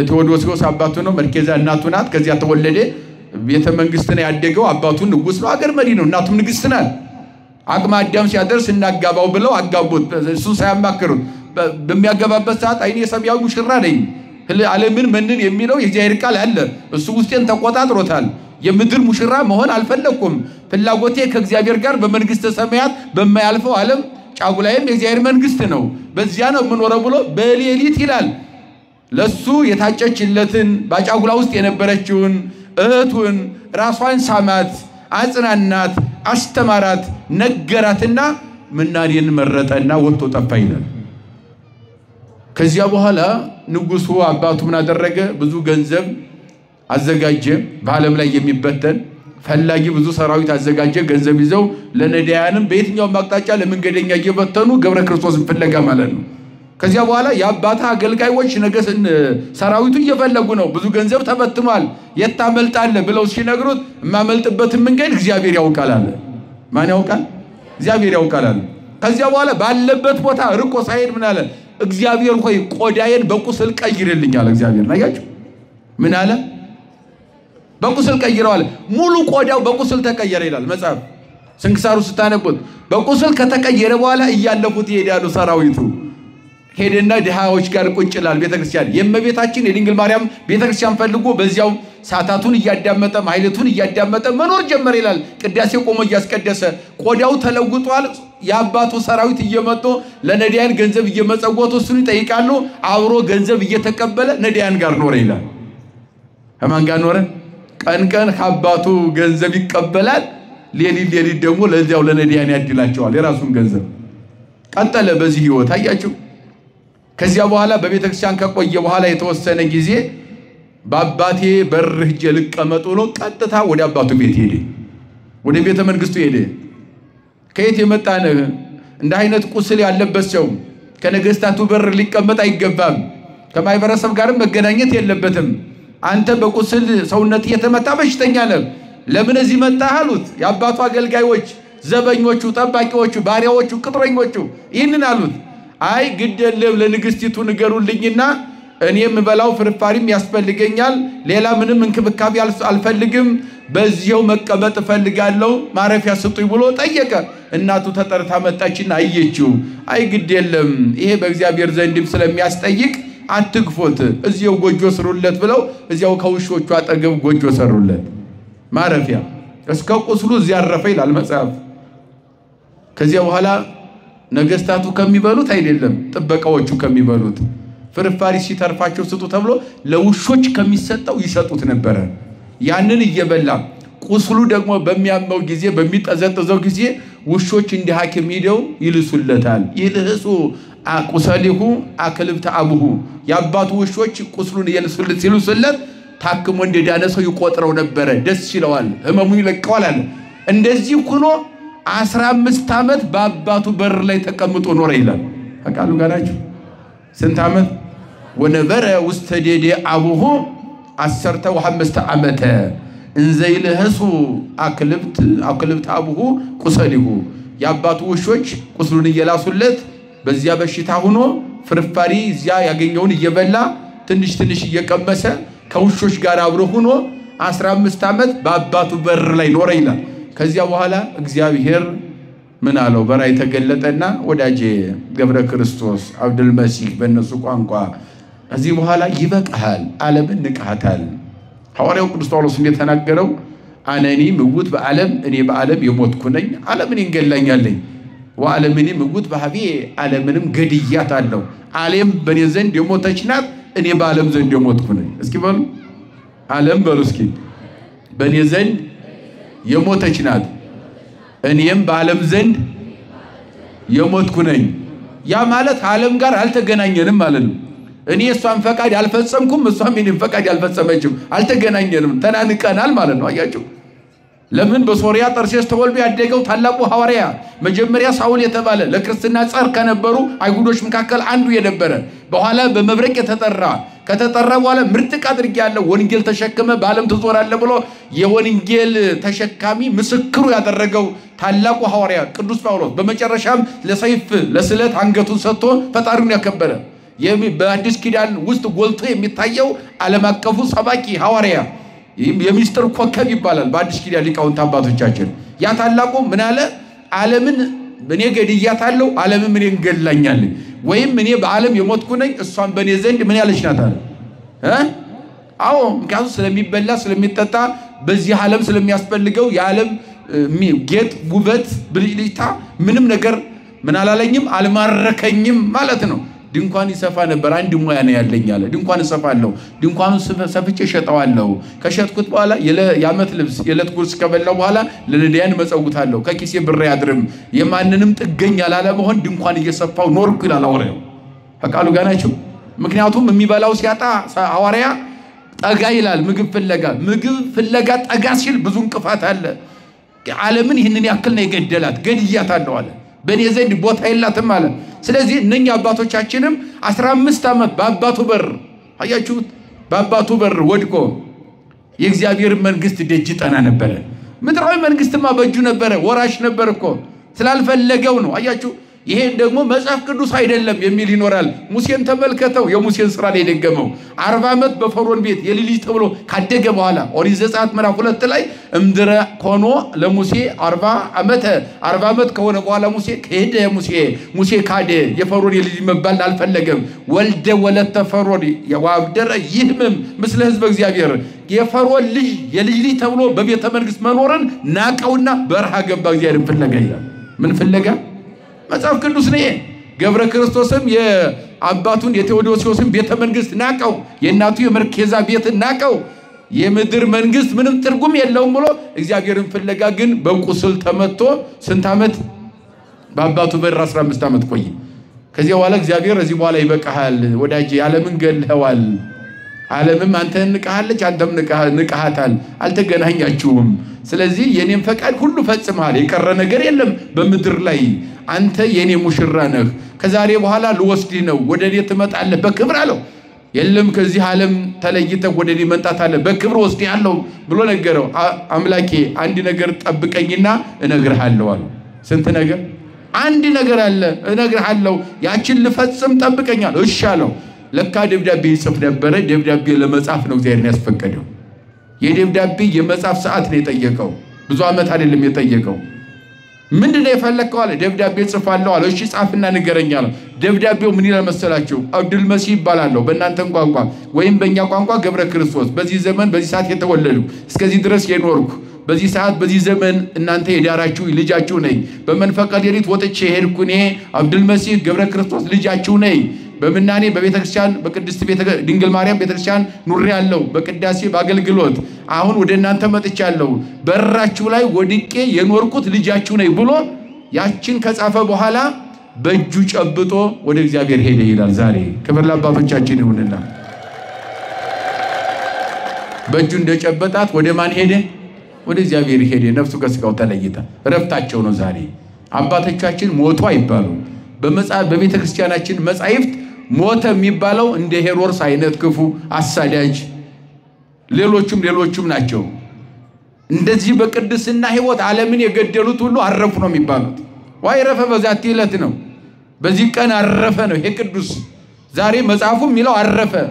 ቴዎዶሲዮስ አባቱ ነው መርኬዛ እናቱ ናት ከዚያ ተወለደ ቤተ መንግስት ነው ያደገው አባቱ ንጉስ ነው አገር መሪ ነው እናቱም ንግስት ናት አቅመ አዳም ሲያደርስ እናጋባው ብለው አጋቡት እሱ ሳያማክሩት በሚያገባበት ሰዓት አይኔ ሰማያዊ ሙሽራ ነኝ ዓለምን ምንን የሚለው የእግዚአብሔር ቃል አለ እሱ ውስጤን ተቆጣጥሮታል የምድር ሙሽራ መሆን አልፈለኩም ፍላጎቴ ከእግዚአብሔር ጋር በመንግስተ ሰማያት በማያልፈው ዓለም ጫጉላይም የእግዚአብሔር መንግስት ነው በዚያ ነው የምኖረው ብሎ በሌሊት ይላል ለሱ የታጨችለትን ባጫጉላ ውስጥ የነበረችውን እህቱን ራሷን ሳማት አጽናናት አስተማራት ነገራትና ምናኔን መረጠና ወጥቶ ጠፋ ይላል ከዚያ በኋላ ንጉሱ አባቱ ምን አደረገ ብዙ ገንዘብ አዘጋጀ በዓለም ላይ የሚበተን ፈላጊ ብዙ ሰራዊት አዘጋጀ ገንዘብ ይዘው ለነዳያንም በየትኛው ማቅጣጫ ለመንገደኛ እየበተኑ ገብረ ክርስቶስን ፍለጋ ማለት ነው ከዚያ በኋላ ያባታ አገልጋዮች ነገስን ሰራዊቱ እየፈለጉ ነው ብዙ ገንዘብ ተበትኗል የታመልጣለ ብለው ሲነግሩት ማመልጥበት መንገድ እግዚአብሔር ያውቃል አለ ማን ያውቃል እግዚአብሔር ያውቃል አለ ከዚያ በኋላ ባለበት ቦታ ርቆ ሳይሄድ ምን አለ እግዚአብሔር ሆይ ቆዳዬን በቁስል ቀይርልኝ አለ እግዚአብሔር ናያችሁ ምን አለ በቁስል ቀይረው አለ ሙሉ ቆዳው በቁስል ተቀየረ ይላል መጽሐፍ ስንክሳሩ ስታነቡት በቁስል ከተቀየረ በኋላ እያለፉት ይሄዳሉ ሰራዊቱ ሄደና ድሃዎች ጋር ቁጭ ይላል ቤተክርስቲያን የእመቤታችን የድንግል ማርያም ቤተክርስቲያን ፈልጎ በዚያው ሰዓታቱን እያዳመጠ ማይለቱን እያዳመጠ መኖር ጀመረ ይላል ቅዳሴው ቆሞ እያስቀደሰ ቆዳው ተለውጧል ያባቱ ሰራዊት እየመጡ ለነዳያን ገንዘብ እየመጸወቱ እሱን ይጠይቃሉ አብሮ ገንዘብ እየተቀበለ ነዳያን ጋር ኖረ ይላል ከማን ጋር ኖረ ቀን ከአባቱ ገንዘብ ይቀበላል ሌሊት ደግሞ ለዚያው ለነዳያን ያድላቸዋል የራሱን ገንዘብ ቀጠለ በዚህ ህይወት አያችሁ ከዚያ በኋላ በቤተክርስቲያን ከቆየ በኋላ የተወሰነ ጊዜ በአባቴ በርህ ጀልቀመጥ ብሎ ቀጥታ ወደ አባቱ ቤት ሄደ ወደ ቤተ መንግስቱ ሄደ ከየት የመጣ ነህ እንደ አይነት ቁስል ያለበት ሰው ከነገስታቱ በር ሊቀመጥ አይገባም ከማይበረሰብ ጋር መገናኘት የለበትም አንተ በቁስል ሰውነት የተመታ በሽተኛ ነህ ለምን እዚህ መጣህ አሉት የአባቱ አገልጋዮች ዘበኞቹ ጠባቂዎቹ ባሪያዎቹ ቅጥረኞቹ ይህንን አሉት አይ ግደለም ለንግስቲቱ ንገሩልኝና እኔም በላው ፍርፋሪም ያስፈልገኛል ሌላ ምንም እንክብካቤ አልፈልግም በዚያው መቀመጥ ፈልጋለሁ ማረፊያ ስጡኝ ብሎ ጠየቀ እናቱ ተጠርታ መጣችና አየችው አይ ግደለም ይሄ በእግዚአብሔር ዘንድም ስለሚያስጠይቅ አትግፎት እዚያው ጎጆ ስሩለት ብለው እዚያው ከውሾቹ አጠገብ ጎጆ ሰሩለት ማረፊያ እስከ ቁስሉ እዚያ አረፈ ይላል መጽሐፍ ከዚያ በኋላ ነገስታቱ ከሚበሉት አይደለም ጥበቃዎቹ ከሚበሉት ፍርፋሪ ሲተርፋቸው ስጡ ተብሎ ለውሾች ከሚሰጠው ይሰጡት ነበር ያንን እየበላ ቁስሉ ደግሞ በሚያመው ጊዜ በሚጠዘጥዘው ጊዜ ውሾች እንደ ሐኪም ሄደው ይልሱለታል ይልህሱ ቁሰሊሁ አክልብተ አቡሁ ያባቱ ውሾች ቁስሉን ይልሱለት ታክሞ እንደዳነ ሰው ይቆጥረው ነበር ደስ ይለዋል ህመሙ ይለቀዋል አለ እንደዚህ ሆኖ 15 ዓመት በአባቱ በር ላይ ተቀምጦ ኖረ ይላል አቃሉ ጋራችሁ ስንት ዓመት ወነበረ ወስተደደ አቡሁ 15 ዓመት እንዘይልህሱ አክልብት አቡሁ ቁሰሊሁ ያባቱ ውሾች ቁስሉን እየላሱለት በዚያ በሽታ ሆኖ ፍርፋሪ እዚያ ያገኘውን እየበላ ትንሽ እየቀመሰ ከውሾች ጋር አብሮ ሆኖ 15 ዓመት በአባቱ በር ላይ ኖረ ይላል ከዚያ በኋላ እግዚአብሔር ምን አለው በራይ ተገለጠና ወዳጄ ገብረ ክርስቶስ አብዱል መሲህ በእነሱ ቋንቋ እዚህ በኋላ ይበቃል ዓለምን ንቃታል ሐዋርያው ቅዱስ ጳውሎስ እንደተናገረው አነኒ ምውት በዓለም እኔ በዓለም የሞትኩ ነኝ ዓለምን ይንገላኛለኝ ወዓለምኒ ምውት በሐቢ ዓለምንም ገድያታለሁ ዓለም በኔ ዘንድ የሞተች ናት እኔ በዓለም ዘንድ የሞትኩ ነኝ እስኪ በሉ ዓለም በሉ እስኪ በኔ ዘንድ የሞተች ናት እኔም በዓለም ዘንድ የሞትኩ ነኝ ያ ማለት ዓለም ጋር አልተገናኘንም ማለት ነው እኔ እሷን ፈቃድ አልፈጸምኩም እሷም እኔን ፈቃድ አልፈጸመችም አልተገናኘንም ተናንቀናል ማለት ነው አያችሁ ለምን በሶሪያ ጠርሴስ ተወልዶ ያደገው ታላቁ ሐዋርያ መጀመሪያ ሳውል የተባለ ለክርስትና ጸር ከነበሩ አይሁዶች መካከል አንዱ የነበረ በኋላ በመብረቅ ከተጠራ በኋላ ምርጥቅ አድርጌያለሁ ወንጌል ተሸከመ በዓለም ተዞራለ ብሎ የወንጌል ተሸካሚ ምስክሩ ያደረገው ታላቁ ሐዋርያ ቅዱስ ጳውሎስ በመጨረሻም ለሰይፍ ለስለት አንገቱን ሰጥቶ ፈጣሪውን ያከበረ በአዲስ ኪዳን ውስጥ ጎልቶ የሚታየው ዓለም አቀፉ ሰባኪ ሐዋርያ የሚስጥር ኮከብ ይባላል በአዲስ ኪዳን ሊቃውንት አባቶቻችን ያ ታላቁ ምን አለ ዓለምን እኔ ገድያታለሁ ዓለምን ምን እንገላኛል ወይም እኔ በዓለም የሞትኩ ነኝ እሷን በኔ ዘንድ ምን ያለች ናት አለ አዎ ምክንያቱም ስለሚበላ ስለሚጠጣ በዚህ ዓለም ስለሚያስፈልገው የዓለም ጌጥ ውበት ብልጭልጭታ ምንም ነገር ምን አላለኝም አልማረከኝም ማለት ነው ድንኳን ይሰፋ ነበር አንድ ሙያ ነው ያለኝ አለ ድንኳን ሰፋለሁ ድንኳኑን ሰፍቼ ሸጣዋለሁ ከሸጥኩት በኋላ የዓመት ልብስ የዕለት ጉርስ ከበላው በኋላ ለነዳያን መጸውታለሁ ከኪሴ ብር ያድርም የማንንም ጥገኛ ላለመሆን ድንኳን እየሰፋው ኖርኩ ይላል ሐዋርያው ፈቃሉ ጋር ናቸው ምክንያቱም የሚበላው ሲያጣ ሐዋርያ ጠጋ ይላል ምግብ ፍለጋ ጠጋ ሲል ብዙ እንቅፋት አለ። ዓለምን ይህንን ያክል ነው የገደላት ገድያታለሁ አለ። በእኔ ዘንድ ቦታ የላትም አለ። ስለዚህ እነኛ አባቶቻችንም 15 ዓመት በአባቱ በር አያችሁት በአባቱ በር ወድቆ የእግዚአብሔር መንግስት ደጅ ጠና ነበር። ምድራዊ መንግስትማ በእጁ ነበር ወራሽ ነበር እኮ ስላልፈለገው ነው። አያችሁ ይሄ ደግሞ መጽሐፍ ቅዱስ አይደለም የሚል ይኖራል። ሙሴን ተመልከተው የሙሴን ስራ ላይ ደገመው 40 ዓመት በፈርዖን ቤት የልጅ ተብሎ ካደገ በኋላ ኦሪት ዘጸአት ምዕራፍ 2 ላይ እምድረ ኮኖ ለሙሴ 40 ዓመት ከሆነ በኋላ ሙሴ ካደ የፈርዖን የልጅ መባል አልፈለገም። ወልደ ወለተ ፈርዖን የዋብደረ ይህምም ምስለ ህዝበ እግዚአብሔር የፈርዖን ልጅ የልጅ ተብሎ በቤተ መንግስት መኖርን ናቀውና በረሃ ገባ። እግዚአብሔር ፍለጋ ይላል። ምን ፍለጋ? መጽሐፍ ቅዱስ ነው። ገብረ ክርስቶስም የአባቱን የቴዎዶሲዮስን ቤተ መንግስት ናቀው። የእናቱ የመርኬዛ ቤት ናቀው። የምድር መንግስት ምንም ትርጉም የለውም ብሎ እግዚአብሔርን ፍለጋ ግን በቁስል ተመቶ ስንት ዓመት በአባቱ በር 15 ዓመት ቆየ። ከዚያ በኋላ እግዚአብሔር እዚህ በኋላ ይበቃሃል ወዳጄ ዓለምን ገለዋል። ዓለምም አንተን ንቀሃለች አንተም ንቀሃታል አልተገናኛችሁም። ስለዚህ የኔን ፈቃድ ሁሉ ፈጽመሃል የቀረ ነገር የለም በምድር ላይ አንተ የኔ ሙሽራ ነህ። ከዛሬ በኋላ ልወስድህ ነው ወደኔ ትመጣለህ በክብር አለው። የለም ከዚህ ዓለም ተለይተህ ወደኔ መጣት አለ በክብር ወስድሃለሁ ብሎ ነገረው። አምላኬ አንድ ነገር ጠብቀኝና እነግርሃለሁ አለው። ስንት ነገር? አንድ ነገር አለ እነግርሃለሁ ያችን ልፈጽም ጠብቀኛል። እሺ አለው። ለካ ደብዳቤ ይጽፍ ነበር። ደብዳቤ ለመጻፍ ነው እግዚአብሔር ያስፈቀደው። የደብዳቤ የመጻፍ ሰዓት ነው የጠየቀው። ብዙ ዓመት አይደለም የጠየቀው። ምንድነው የፈለከው አለ። ደብዳቤ ጽፋለሁ አለ። እሺ ጻፍና ንገረኝ አለ። ደብዳቤው ምን ይላል መሰላችሁ? አብዱል መሲህ ይባላል በእናንተ ቋንቋ ወይም በእኛ ቋንቋ ገብረ ክርስቶስ በዚህ ዘመን በዚህ ሰዓት የተወለዱ እስከዚህ ድረስ የኖርኩ በዚህ ሰዓት በዚህ ዘመን እናንተ የዳራችሁ ልጃችሁ ነኝ። በመንፈቀ ሌሊት ወጥቼ ሄድኩ እኔ አብዱል መሲህ ገብረ ክርስቶስ ልጃችሁ ነኝ። በመናኔ በቤተክርስቲያን በቅድስት ድንግል ማርያም ቤተክርስቲያን ኑሬ ያለው በቅዳሴ በአገልግሎት አሁን ወደ እናንተ መጥቻለሁ። በራችሁ ላይ ወድቄ የኖርኩት ልጃችሁ ነኝ ብሎ ያችን ከጻፈ በኋላ በእጁ ጨብጦ ወደ እግዚአብሔር ሄደ ይላል። ዛሬ ክብር ለአባቶቻችን ይሁንና በእጁ እንደጨበጣት ወደ ማን ሄደ? ወደ እግዚአብሔር ሄደ። ነፍሱ ከስጋው ተለይታ ረፍታቸው ነው። ዛሬ አባቶቻችን ሞቱ አይባሉ። በቤተክርስቲያናችን መጻሕፍት ሞተ የሚባለው እንደ ሄሮድስ አይነት ክፉ አሳዳጅ ሌሎቹም ናቸው። እንደዚህ በቅድስና ሕይወት ዓለምን የገደሉት ሁሉ አረፉ ነው የሚባሉት። ዋይረፈ በዛቲ ዕለት ነው በዚህ ቀን አረፈ ነው ይሄ ቅዱስ። ዛሬ መጽሐፉ የሚለው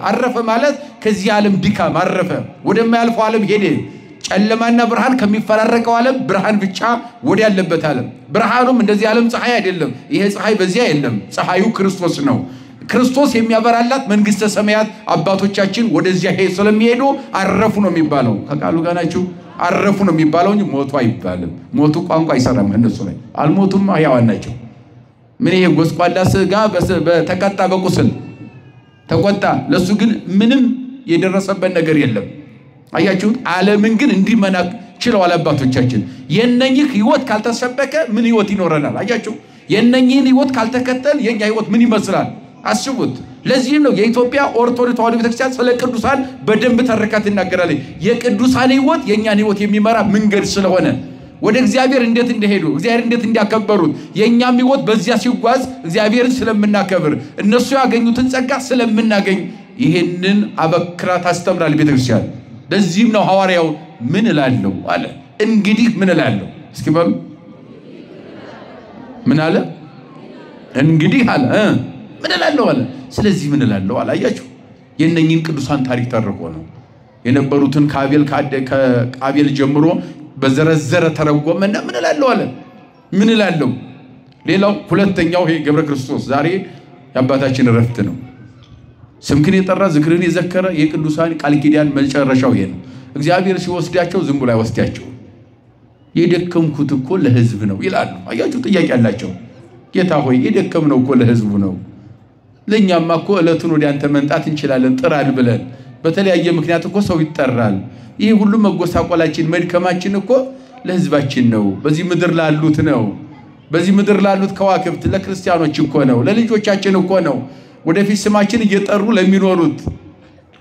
አረፈ ማለት ከዚህ ዓለም ድካም አረፈ ወደማያልፈው ዓለም ሄደ። ጨለማና ብርሃን ከሚፈራረቀው ዓለም ብርሃን ብቻ ወደ ያለበት ዓለም። ብርሃኑም እንደዚህ ዓለም ፀሐይ አይደለም። ይሄ ፀሐይ በዚያ የለም። ፀሐዩ ክርስቶስ ነው። ክርስቶስ የሚያበራላት መንግስተ ሰማያት አባቶቻችን ወደዚያ ስለሚሄዱ አረፉ ነው የሚባለው። ከቃሉ ጋር ናችሁ። አረፉ ነው የሚባለው እንጂ ሞቱ አይባልም። ሞቱ ቋንቋ አይሰራም። እነሱ ላይ አልሞቱም፣ ሕያዋን ናቸው። ምን ይሄ ጎስቋላ ስጋ በተቀጣ በቁስል ተቆጣ። ለሱ ግን ምንም የደረሰበት ነገር የለም። አያችሁት? ዓለምን ግን እንዲመናቅ ችለዋል አባቶቻችን። የነኝህ ህይወት ካልተሰበከ ምን ህይወት ይኖረናል? አያችሁ? የነኝህን ህይወት ካልተከተል የኛ ህይወት ምን ይመስላል? አስቡት። ለዚህ ነው የኢትዮጵያ ኦርቶዶክስ ተዋሕዶ ቤተክርስቲያን ስለ ቅዱሳን በደንብ ተርካ ትናገራለች። የቅዱሳን ህይወት የኛን ህይወት የሚመራ መንገድ ስለሆነ ወደ እግዚአብሔር እንዴት እንደሄዱ እግዚአብሔር እንዴት እንዲያከበሩት የኛም ህይወት በዚያ ሲጓዝ እግዚአብሔርን ስለምናከብር እነሱ ያገኙትን ጸጋ ስለምናገኝ ይሄንን አበክራ ታስተምራለች ቤተክርስቲያን። ለዚህም ነው ሐዋርያው ምን እላለሁ አለ። እንግዲህ ምን እላለሁ? እስኪ በሉ ምን አለ? እንግዲህ አለ ምን እላለሁ አለ። ስለዚህ ምን እላለሁ አለ። አያችሁ? የነኝን ቅዱሳን ታሪክ ተርኮ ነው የነበሩትን ከአቤል ጀምሮ በዘረዘረ ተረጎመና ምን እላለሁ አለ። ምን እላለሁ? ሌላው ሁለተኛው ይሄ ገብረ ክርስቶስ ዛሬ የአባታችን ረፍት ነው። ስምክን የጠራ ዝክርን የዘከረ የቅዱሳን ቃል ኪዳን መጨረሻው ይሄ ነው። እግዚአብሔር ሲወስዳቸው ዝም ብሎ አይወስዳቸው። የደከምኩት እኮ ለሕዝብ ነው ይላሉ። አያችሁ? ጥያቄ አላቸው። ጌታ ሆይ የደከምነው እኮ ለሕዝቡ ነው። ለኛማ እኮ ዕለቱን ወደ አንተ መንጣት እንችላለን ጥራል ብለን በተለያየ ምክንያት እኮ ሰው ይጠራል። ይሄ ሁሉ መጎሳቆላችን መድከማችን እኮ ለሕዝባችን ነው። በዚህ ምድር ላሉት ነው። በዚህ ምድር ላሉት ከዋክብት ለክርስቲያኖች እኮ ነው። ለልጆቻችን እኮ ነው። ወደፊት ስማችን እየጠሩ ለሚኖሩት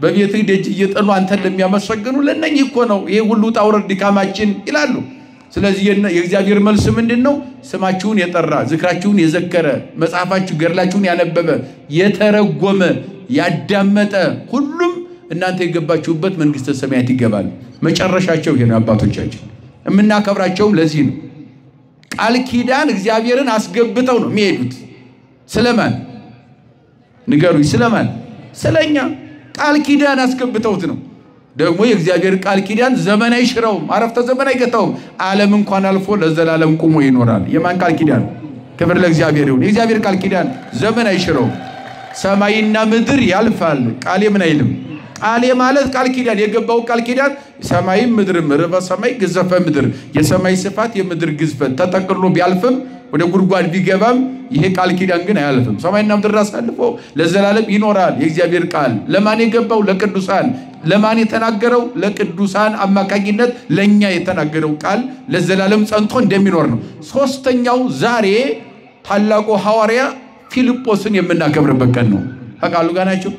በቤትህ ደጅ እየጠኑ አንተን ለሚያመሰግኑ ለነኚህ እኮ ነው ይሄ ሁሉ ጣውረድ ድካማችን ይላሉ። ስለዚህ የእግዚአብሔር መልስ ምንድነው? ስማችሁን የጠራ ዝክራችሁን የዘከረ መጽሐፋችሁ ገድላችሁን ያነበበ የተረጎመ ያዳመጠ ሁሉም እናንተ የገባችሁበት መንግስተ ሰማያት ይገባል። መጨረሻቸው ይሄ ነው። አባቶቻችን የምናከብራቸውም ለዚህ ነው። ቃል ኪዳን እግዚአብሔርን አስገብተው ነው የሚሄዱት። ስለማን ንገሩኝ? ስለማን? ስለኛ ቃል ኪዳን አስገብተውት ነው። ደግሞ የእግዚአብሔር ቃል ኪዳን ዘመን አይሽረውም፣ አረፍተ ዘመን አይገታውም። ዓለም እንኳን አልፎ ለዘላለም ቆሞ ይኖራል። የማን ቃል ኪዳን? ክብር ለእግዚአብሔር ይሁን። የእግዚአብሔር ቃል ኪዳን ዘመን አይሽረውም። ሰማይና ምድር ያልፋል፣ ቃሌ ምን አይልም። ቃሌ ማለት ቃል ኪዳን የገባው ቃል ኪዳን ሰማይም ምድርም ርበ ሰማይ ግዘፈ ምድር የሰማይ ስፋት የምድር ግዝፈት ተጠቅሎ ቢያልፍም ወደ ጉድጓድ ቢገባም ይሄ ቃል ኪዳን ግን አያልፍም። ሰማይና ምድር አሳልፎ ለዘላለም ይኖራል። የእግዚአብሔር ቃል ለማን የገባው? ለቅዱሳን። ለማን የተናገረው? ለቅዱሳን አማካኝነት ለኛ የተናገረው ቃል ለዘላለም ጸንቶ እንደሚኖር ነው። ሶስተኛው ዛሬ ታላቁ ሐዋርያ ፊልጶስን የምናከብርበት ቀን ነው። ከቃሉ ጋር ናቸው።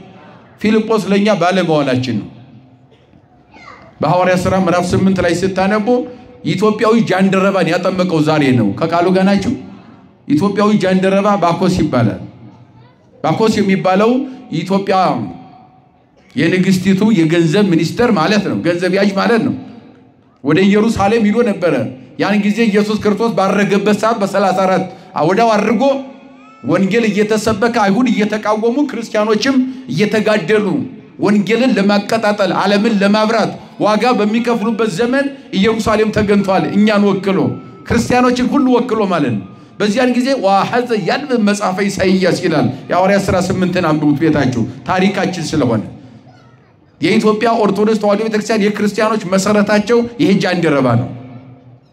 ፊልጶስ ለኛ ባለመዋላችን ነው። በሐዋርያ ሥራ ምዕራፍ 8 ላይ ስታነቡ ኢትዮጵያዊ ጃንደረባን ያጠመቀው ዛሬ ነው። ከቃሉ ጋር ናቸው። ኢትዮጵያዊ ጃንደረባ ባኮስ ይባላል። ባኮስ የሚባለው ኢትዮጵያ የንግስቲቱ የገንዘብ ሚኒስተር ማለት ነው። ገንዘብ ያዥ ማለት ነው። ወደ ኢየሩሳሌም ሄዶ ነበር። ያን ጊዜ ኢየሱስ ክርስቶስ ባረገበት ሰዓት በ34 ወዳው አድርጎ ወንጌል እየተሰበከ አይሁድ እየተቃወሙ ክርስቲያኖችም እየተጋደሉ ወንጌልን ለማቀጣጠል ዓለምን ለማብራት ዋጋ በሚከፍሉበት ዘመን ኢየሩሳሌም ተገንቷል። እኛን ወክሎ ክርስቲያኖችን ሁሉ ወክሎ ማለት ነው። በዚያን ጊዜ ዋሐዘ ያልብ መጽሐፈ ኢሳይያስ ይላል። የሐዋርያት ሥራ 8ን አንብቡት ቤታችሁ፣ ታሪካችን ስለሆነ የኢትዮጵያ ኦርቶዶክስ ተዋሕዶ ቤተክርስቲያን የክርስቲያኖች መሰረታቸው ይሄ ጃንደረባ ነው።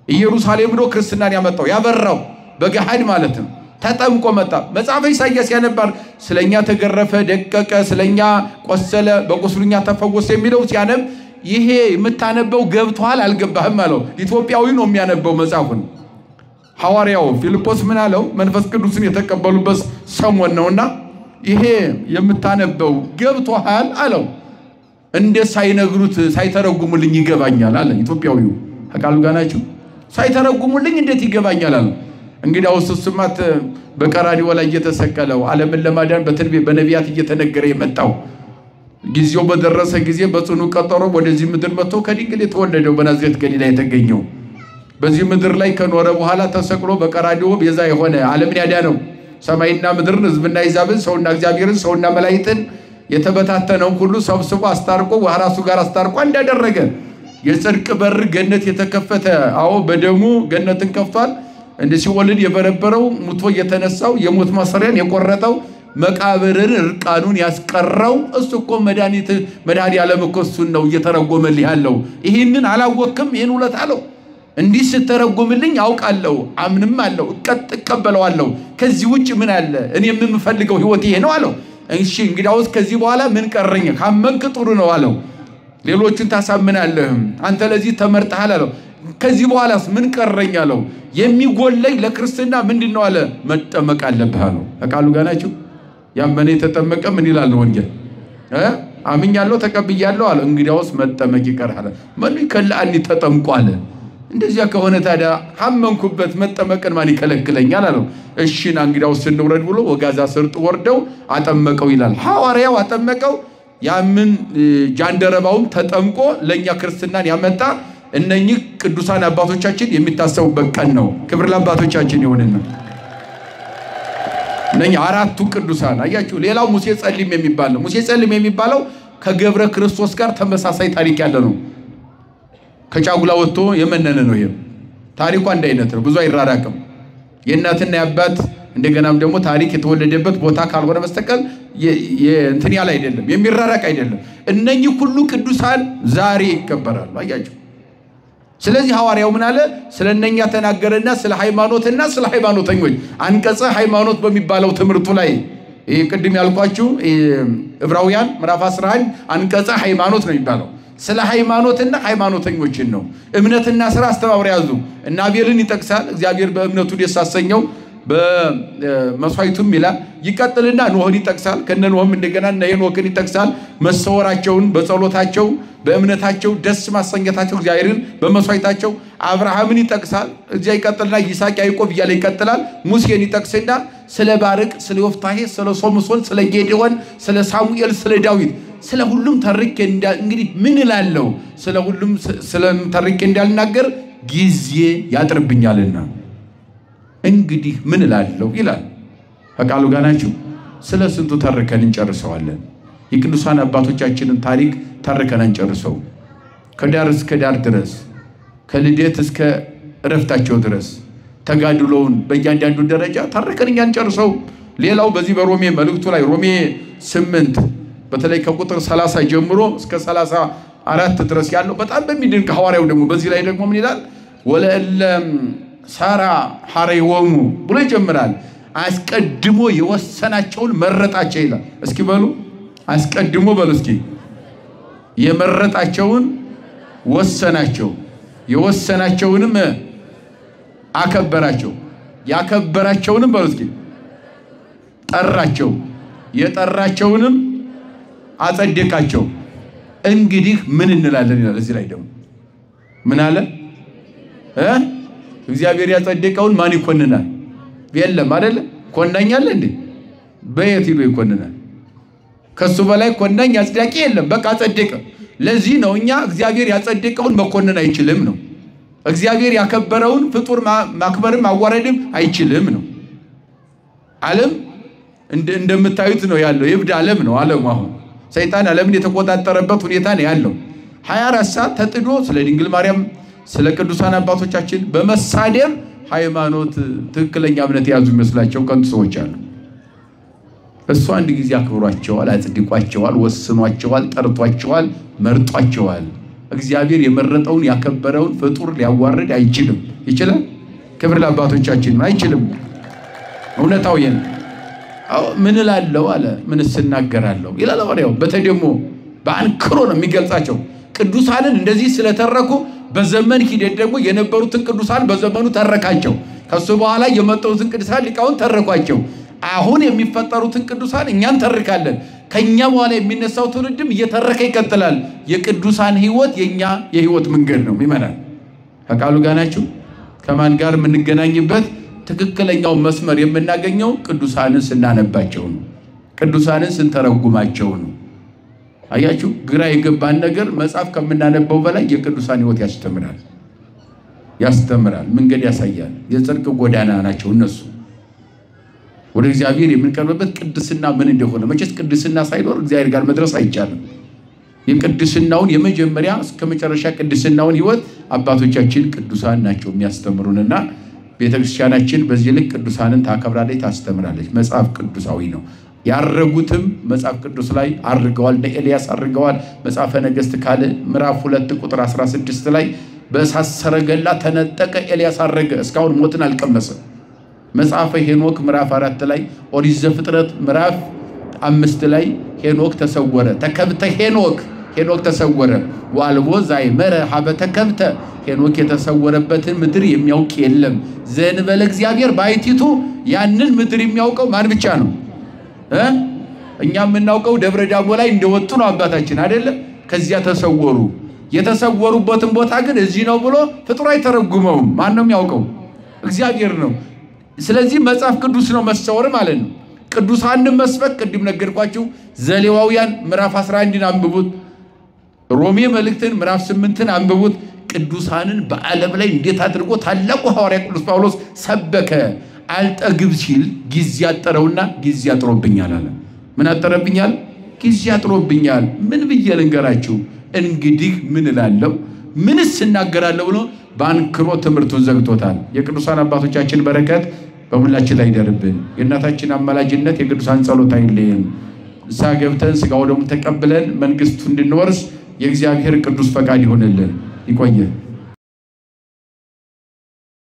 ኢየሩሳሌም ብሎ ክርስትናን ያመጣው ያበራው በገሃድ ማለት ነው። ተጠምቆ መጣ። መጽሐፈ ኢሳይያስ ያነባል። ስለኛ ተገረፈ፣ ደቀቀ፣ ስለኛ ቆሰለ፣ በቁስሉኛ ተፈወሰ የሚለው ሲያነብ ይሄ የምታነበው ገብቷል አልገባህም አለው። ኢትዮጵያዊ ነው የሚያነበው መጽሐፉን። ሐዋርያው ፊልጶስ ምን አለው? መንፈስ ቅዱስን የተቀበሉበት ሰሞን ነውና ይሄ የምታነበው ገብቷል አለው። እንዴት ሳይነግሩት ሳይተረጉሙልኝ ይገባኛል አለ ኢትዮጵያዊው። ከቃሉ ጋር ናቸው። ሳይተረጉሙልኝ እንዴት ይገባኛል አለ። እንግዲህ አውስስማት በቀራንዮ ላይ እየተሰቀለው ዓለምን ለማዳን በነቢያት እየተነገረ የመጣው ጊዜው በደረሰ ጊዜ በጽኑ ቀጠሮ ወደዚህ ምድር መጥቶ ከድንግል የተወለደው በናዝሬት ገሊላ የተገኘው በዚህ ምድር ላይ ከኖረ በኋላ ተሰቅሎ በቀራንዮ ቤዛ የሆነ ዓለምን ያዳነው ሰማይና ምድርን ሕዝብና አሕዛብን ሰውና እግዚአብሔርን ሰውና መላእክትን የተበታተነው ሁሉ ሰብስቦ አስታርቆ ወራሱ ጋር አስታርቆ እንዳደረገ የጽድቅ በር ገነት የተከፈተ አዎ በደሙ ገነትን ከፍቷል። እንደ ሲወልድ የበረበረው ሙቶ የተነሳው የሞት ማሰሪያን የቆረጠው መቃብርን እርቃኑን ያስቀረው እሱ እኮ መድኃኔ ዓለም እኮ እሱን ነው እየተረጎመልህ ያለው። ይህንን አላወቅም? ይህን ውለት አለው። እንዲህ ስተረጎምልኝ አውቃለሁ፣ አምንም አለው፣ እቀበለዋለሁ። ከዚህ ውጭ ምን አለ? እኔ የምፈልገው ህይወት ይሄ ነው አለው። እሺ እንግዲያውስ ከዚህ በኋላ ምን ቀረኝ? ካመንክ ጥሩ ነው አለው። ሌሎችን ታሳምናለህ፣ አንተ ለዚህ ተመርጠሃል አለው። ከዚህ በኋላስ ምን ቀረኝ አለው። የሚጎለኝ ለክርስትና ምንድነው አለ? መጠመቅ አለብህ አለው። ከቃሉ ጋር ናቸው። ያመነ የተጠመቀ ምን ይላል ነው ወንጌል? አምኛለሁ ተቀብያለሁ አለ። እንግዲያውስ መጠመቅ ይቀራል። ማን ይከለአኒ ተጠምቁ አለ። እንደዚያ ከሆነ ታዲያ አመንኩበት መጠመቅን ማን ይከለክለኛል አለው። እሺና እንግዲያውስ እንውረድ ብሎ ወጋዛ ሰርጥ ወርደው አጠመቀው ይላል። ሐዋርያው አጠመቀው። ያምን ጃንደረባውም ተጠምቆ ለኛ ክርስትናን ያመጣ እነኚህ ቅዱሳን አባቶቻችን የሚታሰቡበት ቀን ነው። ክብር ለአባቶቻችን ይሁንና እነኚህ አራቱ ቅዱሳን አያችሁ። ሌላው ሙሴ ጸሊም የሚባል ነው። ሙሴ ጸሊም የሚባለው ከገብረ ክርስቶስ ጋር ተመሳሳይ ታሪክ ያለ ነው። ከጫጉላ ወጥቶ የመነነ ነው። ይሄ ታሪኩ አንድ አይነት ነው፣ ብዙ አይራራቅም። የእናትና የአባት እንደገናም ደግሞ ታሪክ የተወለደበት ቦታ ካልሆነ በስተቀር እንትን ያለ አይደለም፣ የሚራራቅ አይደለም። እነኚህ ሁሉ ቅዱሳን ዛሬ ይከበራሉ። አያችሁ። ስለዚህ ሐዋርያው ምን አለ? ስለነኛ ተናገረና ስለ ሃይማኖትና ስለ ሃይማኖተኞች አንቀጸ ሃይማኖት በሚባለው ትምህርቱ ላይ ይሄ ቅድም ያልኳችሁ ዕብራውያን ምዕራፍ 11 አንቀጸ ሃይማኖት ነው የሚባለው። ስለ ሃይማኖትና ሃይማኖተኞችን ነው። እምነትና ስራ አስተባብረው ያዙ እና አቤልን ይጠቅሳል። እግዚአብሔር በእምነቱ ደስ አሰኘው። በመስዋዕቱም ይላል ይቀጥልና ኖህን ይጠቅሳል ከነ ኖህም እንደገና እነ ሄኖክን ይጠቅሳል መሰወራቸውን በጸሎታቸው በእምነታቸው ደስ ማሰኘታቸው እግዚአብሔርን በመስዋዕታቸው አብርሃምን ይጠቅሳል እዚያ ይቀጥልና ይስሐቅ ያዕቆብ እያለ ይቀጥላል ሙሴን ይጠቅስና ስለ ባርቅ ስለ ዮፍታሔ ስለ ሶምሶን ስለ ጌዴዎን ስለ ሳሙኤል ስለ ዳዊት ስለ ሁሉም ተርኬ እንግዲህ ምን እላለሁ ስለ ሁሉም ስለ ተርኬ እንዳልናገር ጊዜ ያጥርብኛልና እንግዲህ ምን እላለሁ ይላል ፈቃሉ ጋር ናችሁ ስለ ስንቱ ተርከን እንጨርሰዋለን የቅዱሳን አባቶቻችንን ታሪክ ተርከን እንጨርሰው ከዳር እስከ ዳር ድረስ ከልደት እስከ እረፍታቸው ድረስ ተጋድሎውን በእያንዳንዱ ደረጃ ተርከን እንጨርሰው ሌላው በዚህ በሮሜ መልእክቱ ላይ ሮሜ 8 በተለይ ከቁጥር 30 ጀምሮ እስከ 34 ድረስ ያለው በጣም በሚድንቅ ሐዋርያው ደግሞ በዚህ ላይ ደግሞ ምን ይላል ወለለም ሳራ ሐሬወሙ ብሎ ይጀምራል አስቀድሞ የወሰናቸውን መረጣቸው ይላል እስኪ በሉ አስቀድሞ በሉ እስኪ የመረጣቸውን ወሰናቸው የወሰናቸውንም አከበራቸው ያከበራቸውንም በሉ እስኪ ጠራቸው የጠራቸውንም አጸደቃቸው እንግዲህ ምን እንላለን ይላል እዚህ ላይ ደግሞ ምን አለ እግዚአብሔር ያጸደቀውን ማን ይኮንናል የለም አይደል ኮንዳኛል እንዴ በየት ይሉ ይኮንናል ከሱ በላይ ኮንዳኝ አጽዳቂ የለም በቃ አጸደቀ ለዚህ ነው እኛ እግዚአብሔር ያጸደቀውን መኮንን አይችልም ነው እግዚአብሔር ያከበረውን ፍጡር ማክበርም አዋረድም አይችልም ነው ዓለም እንደምታዩት ነው ያለው ይብድ ዓለም ነው ዓለም አሁን ሰይጣን ዓለምን የተቆጣጠረበት ሁኔታ ነው ያለው 24 ሰዓት ተጥዶ ስለ ድንግል ማርያም ስለ ቅዱሳን አባቶቻችን በመሳደብ ሃይማኖት ትክክለኛ እምነት ያዙ ይመስላቸው ከንቱ ሰዎች አሉ እሱ አንድ ጊዜ አክብሯቸዋል አጽድቋቸዋል ወስኗቸዋል ጠርቷቸዋል መርጧቸዋል እግዚአብሔር የመረጠውን ያከበረውን ፍጡር ሊያዋርድ አይችልም ይችላል ክብር ለአባቶቻችን አይችልም እውነታው ይሄን ምን እላለሁ አለ ምንስ እናገራለሁ ይላል ወዲያው በተደሞ በአንክሮ ነው የሚገልጻቸው ቅዱሳንን እንደዚህ ስለተረኩ በዘመን ሂደት ደግሞ የነበሩትን ቅዱሳን በዘመኑ ተረካቸው ከሱ በኋላ የመጣውትን ቅዱሳን ሊቃውን ተረኳቸው አሁን የሚፈጠሩትን ቅዱሳን እኛን ተርካለን ከኛ በኋላ የሚነሳው ትውልድም እየተረከ ይቀጥላል የቅዱሳን ህይወት የኛ የህይወት መንገድ ነው ይመናል ፈቃሉ ጋር ናችሁ ከማን ጋር የምንገናኝበት ትክክለኛው መስመር የምናገኘው ቅዱሳንን ስናነባቸው ነው ቅዱሳንን ስንተረጉማቸው ነው አያችሁ ግራ የገባን ነገር መጽሐፍ ከምናነበው በላይ የቅዱሳን ህይወት ያስተምራል መንገድ ያሳያል የጽድቅ ጎዳና ናቸው እነሱ ወደ እግዚአብሔር የምንቀርብበት ቅድስና ምን እንደሆነ መቼስ ቅድስና ሳይኖር እግዚአብሔር ጋር መድረስ አይቻልም የቅድስናውን የመጀመሪያ እስከ መጨረሻ ቅድስናውን ህይወት አባቶቻችን ቅዱሳን ናቸው የሚያስተምሩንና ቤተክርስቲያናችን በዚህ ልክ ቅዱሳንን ታከብራለች ታስተምራለች መጽሐፍ ቅዱሳዊ ነው ያረጉትም መጽሐፍ ቅዱስ ላይ አርገዋል ለኤልያስ አርገዋል መጽሐፈ ነገሥት ካለ ምዕራፍ 2 ቁጥር 16 ላይ በእሳት ሰረገላ ተነጠቀ ኤልያስ አረገ እስካሁን ሞትን አልቀመሰም መጽሐፈ ሄኖክ ምዕራፍ 4 ላይ ኦሪት ዘፍጥረት ምዕራፍ 5 ላይ ሄኖክ ተሰወረ ተከብተ ሄኖክ ተሰወረ ዋልቦ ዛይመረ ሀበ ተከብተ ሄኖክ የተሰወረበትን ምድር የሚያውቅ የለም ዘንበለ እግዚአብሔር ባይቲቱ ያንን ምድር የሚያውቀው ማን ብቻ ነው እኛ የምናውቀው ደብረ ዳሞ ላይ እንደወጡ ነው አባታችን አይደለ ከዚያ ተሰወሩ የተሰወሩበትን ቦታ ግን እዚህ ነው ብሎ ፍጡር አይተረጉመው ማን ነው የሚያውቀው እግዚአብሔር ነው ስለዚህ መጽሐፍ ቅዱስ ነው መሰወር ማለት ነው ቅዱሳንን መስበክ ቅድም ነገርኳችሁ ዘሌዋውያን ምዕራፍ 11ን አንብቡት ሮሜ መልእክትን ምዕራፍ 8ን አንብቡት ቅዱሳንን በዓለም ላይ እንዴት አድርጎ ታላቁ ሐዋርያ ቅዱስ ጳውሎስ ሰበከ አልጠግብ ሲል ጊዜ አጠረውና ጊዜ አጥሮብኛል አለ ምን አጠረብኛል ጊዜ አጥሮብኛል ምን ብዬ ልንገራችሁ እንግዲህ ምን እላለሁ ምንስ እናገራለሁ ብሎ ባንክሮ ትምህርቱን ዘግቶታል የቅዱሳን አባቶቻችን በረከት በሁላችን ላይ ይደርብን የእናታችን አማላጅነት የቅዱሳን ጸሎት አይለየን ሳገብተን ስጋው ደሙ ተቀብለን መንግስቱ እንድንወርስ የእግዚአብሔር ቅዱስ ፈቃድ ይሆንልን ይቆየ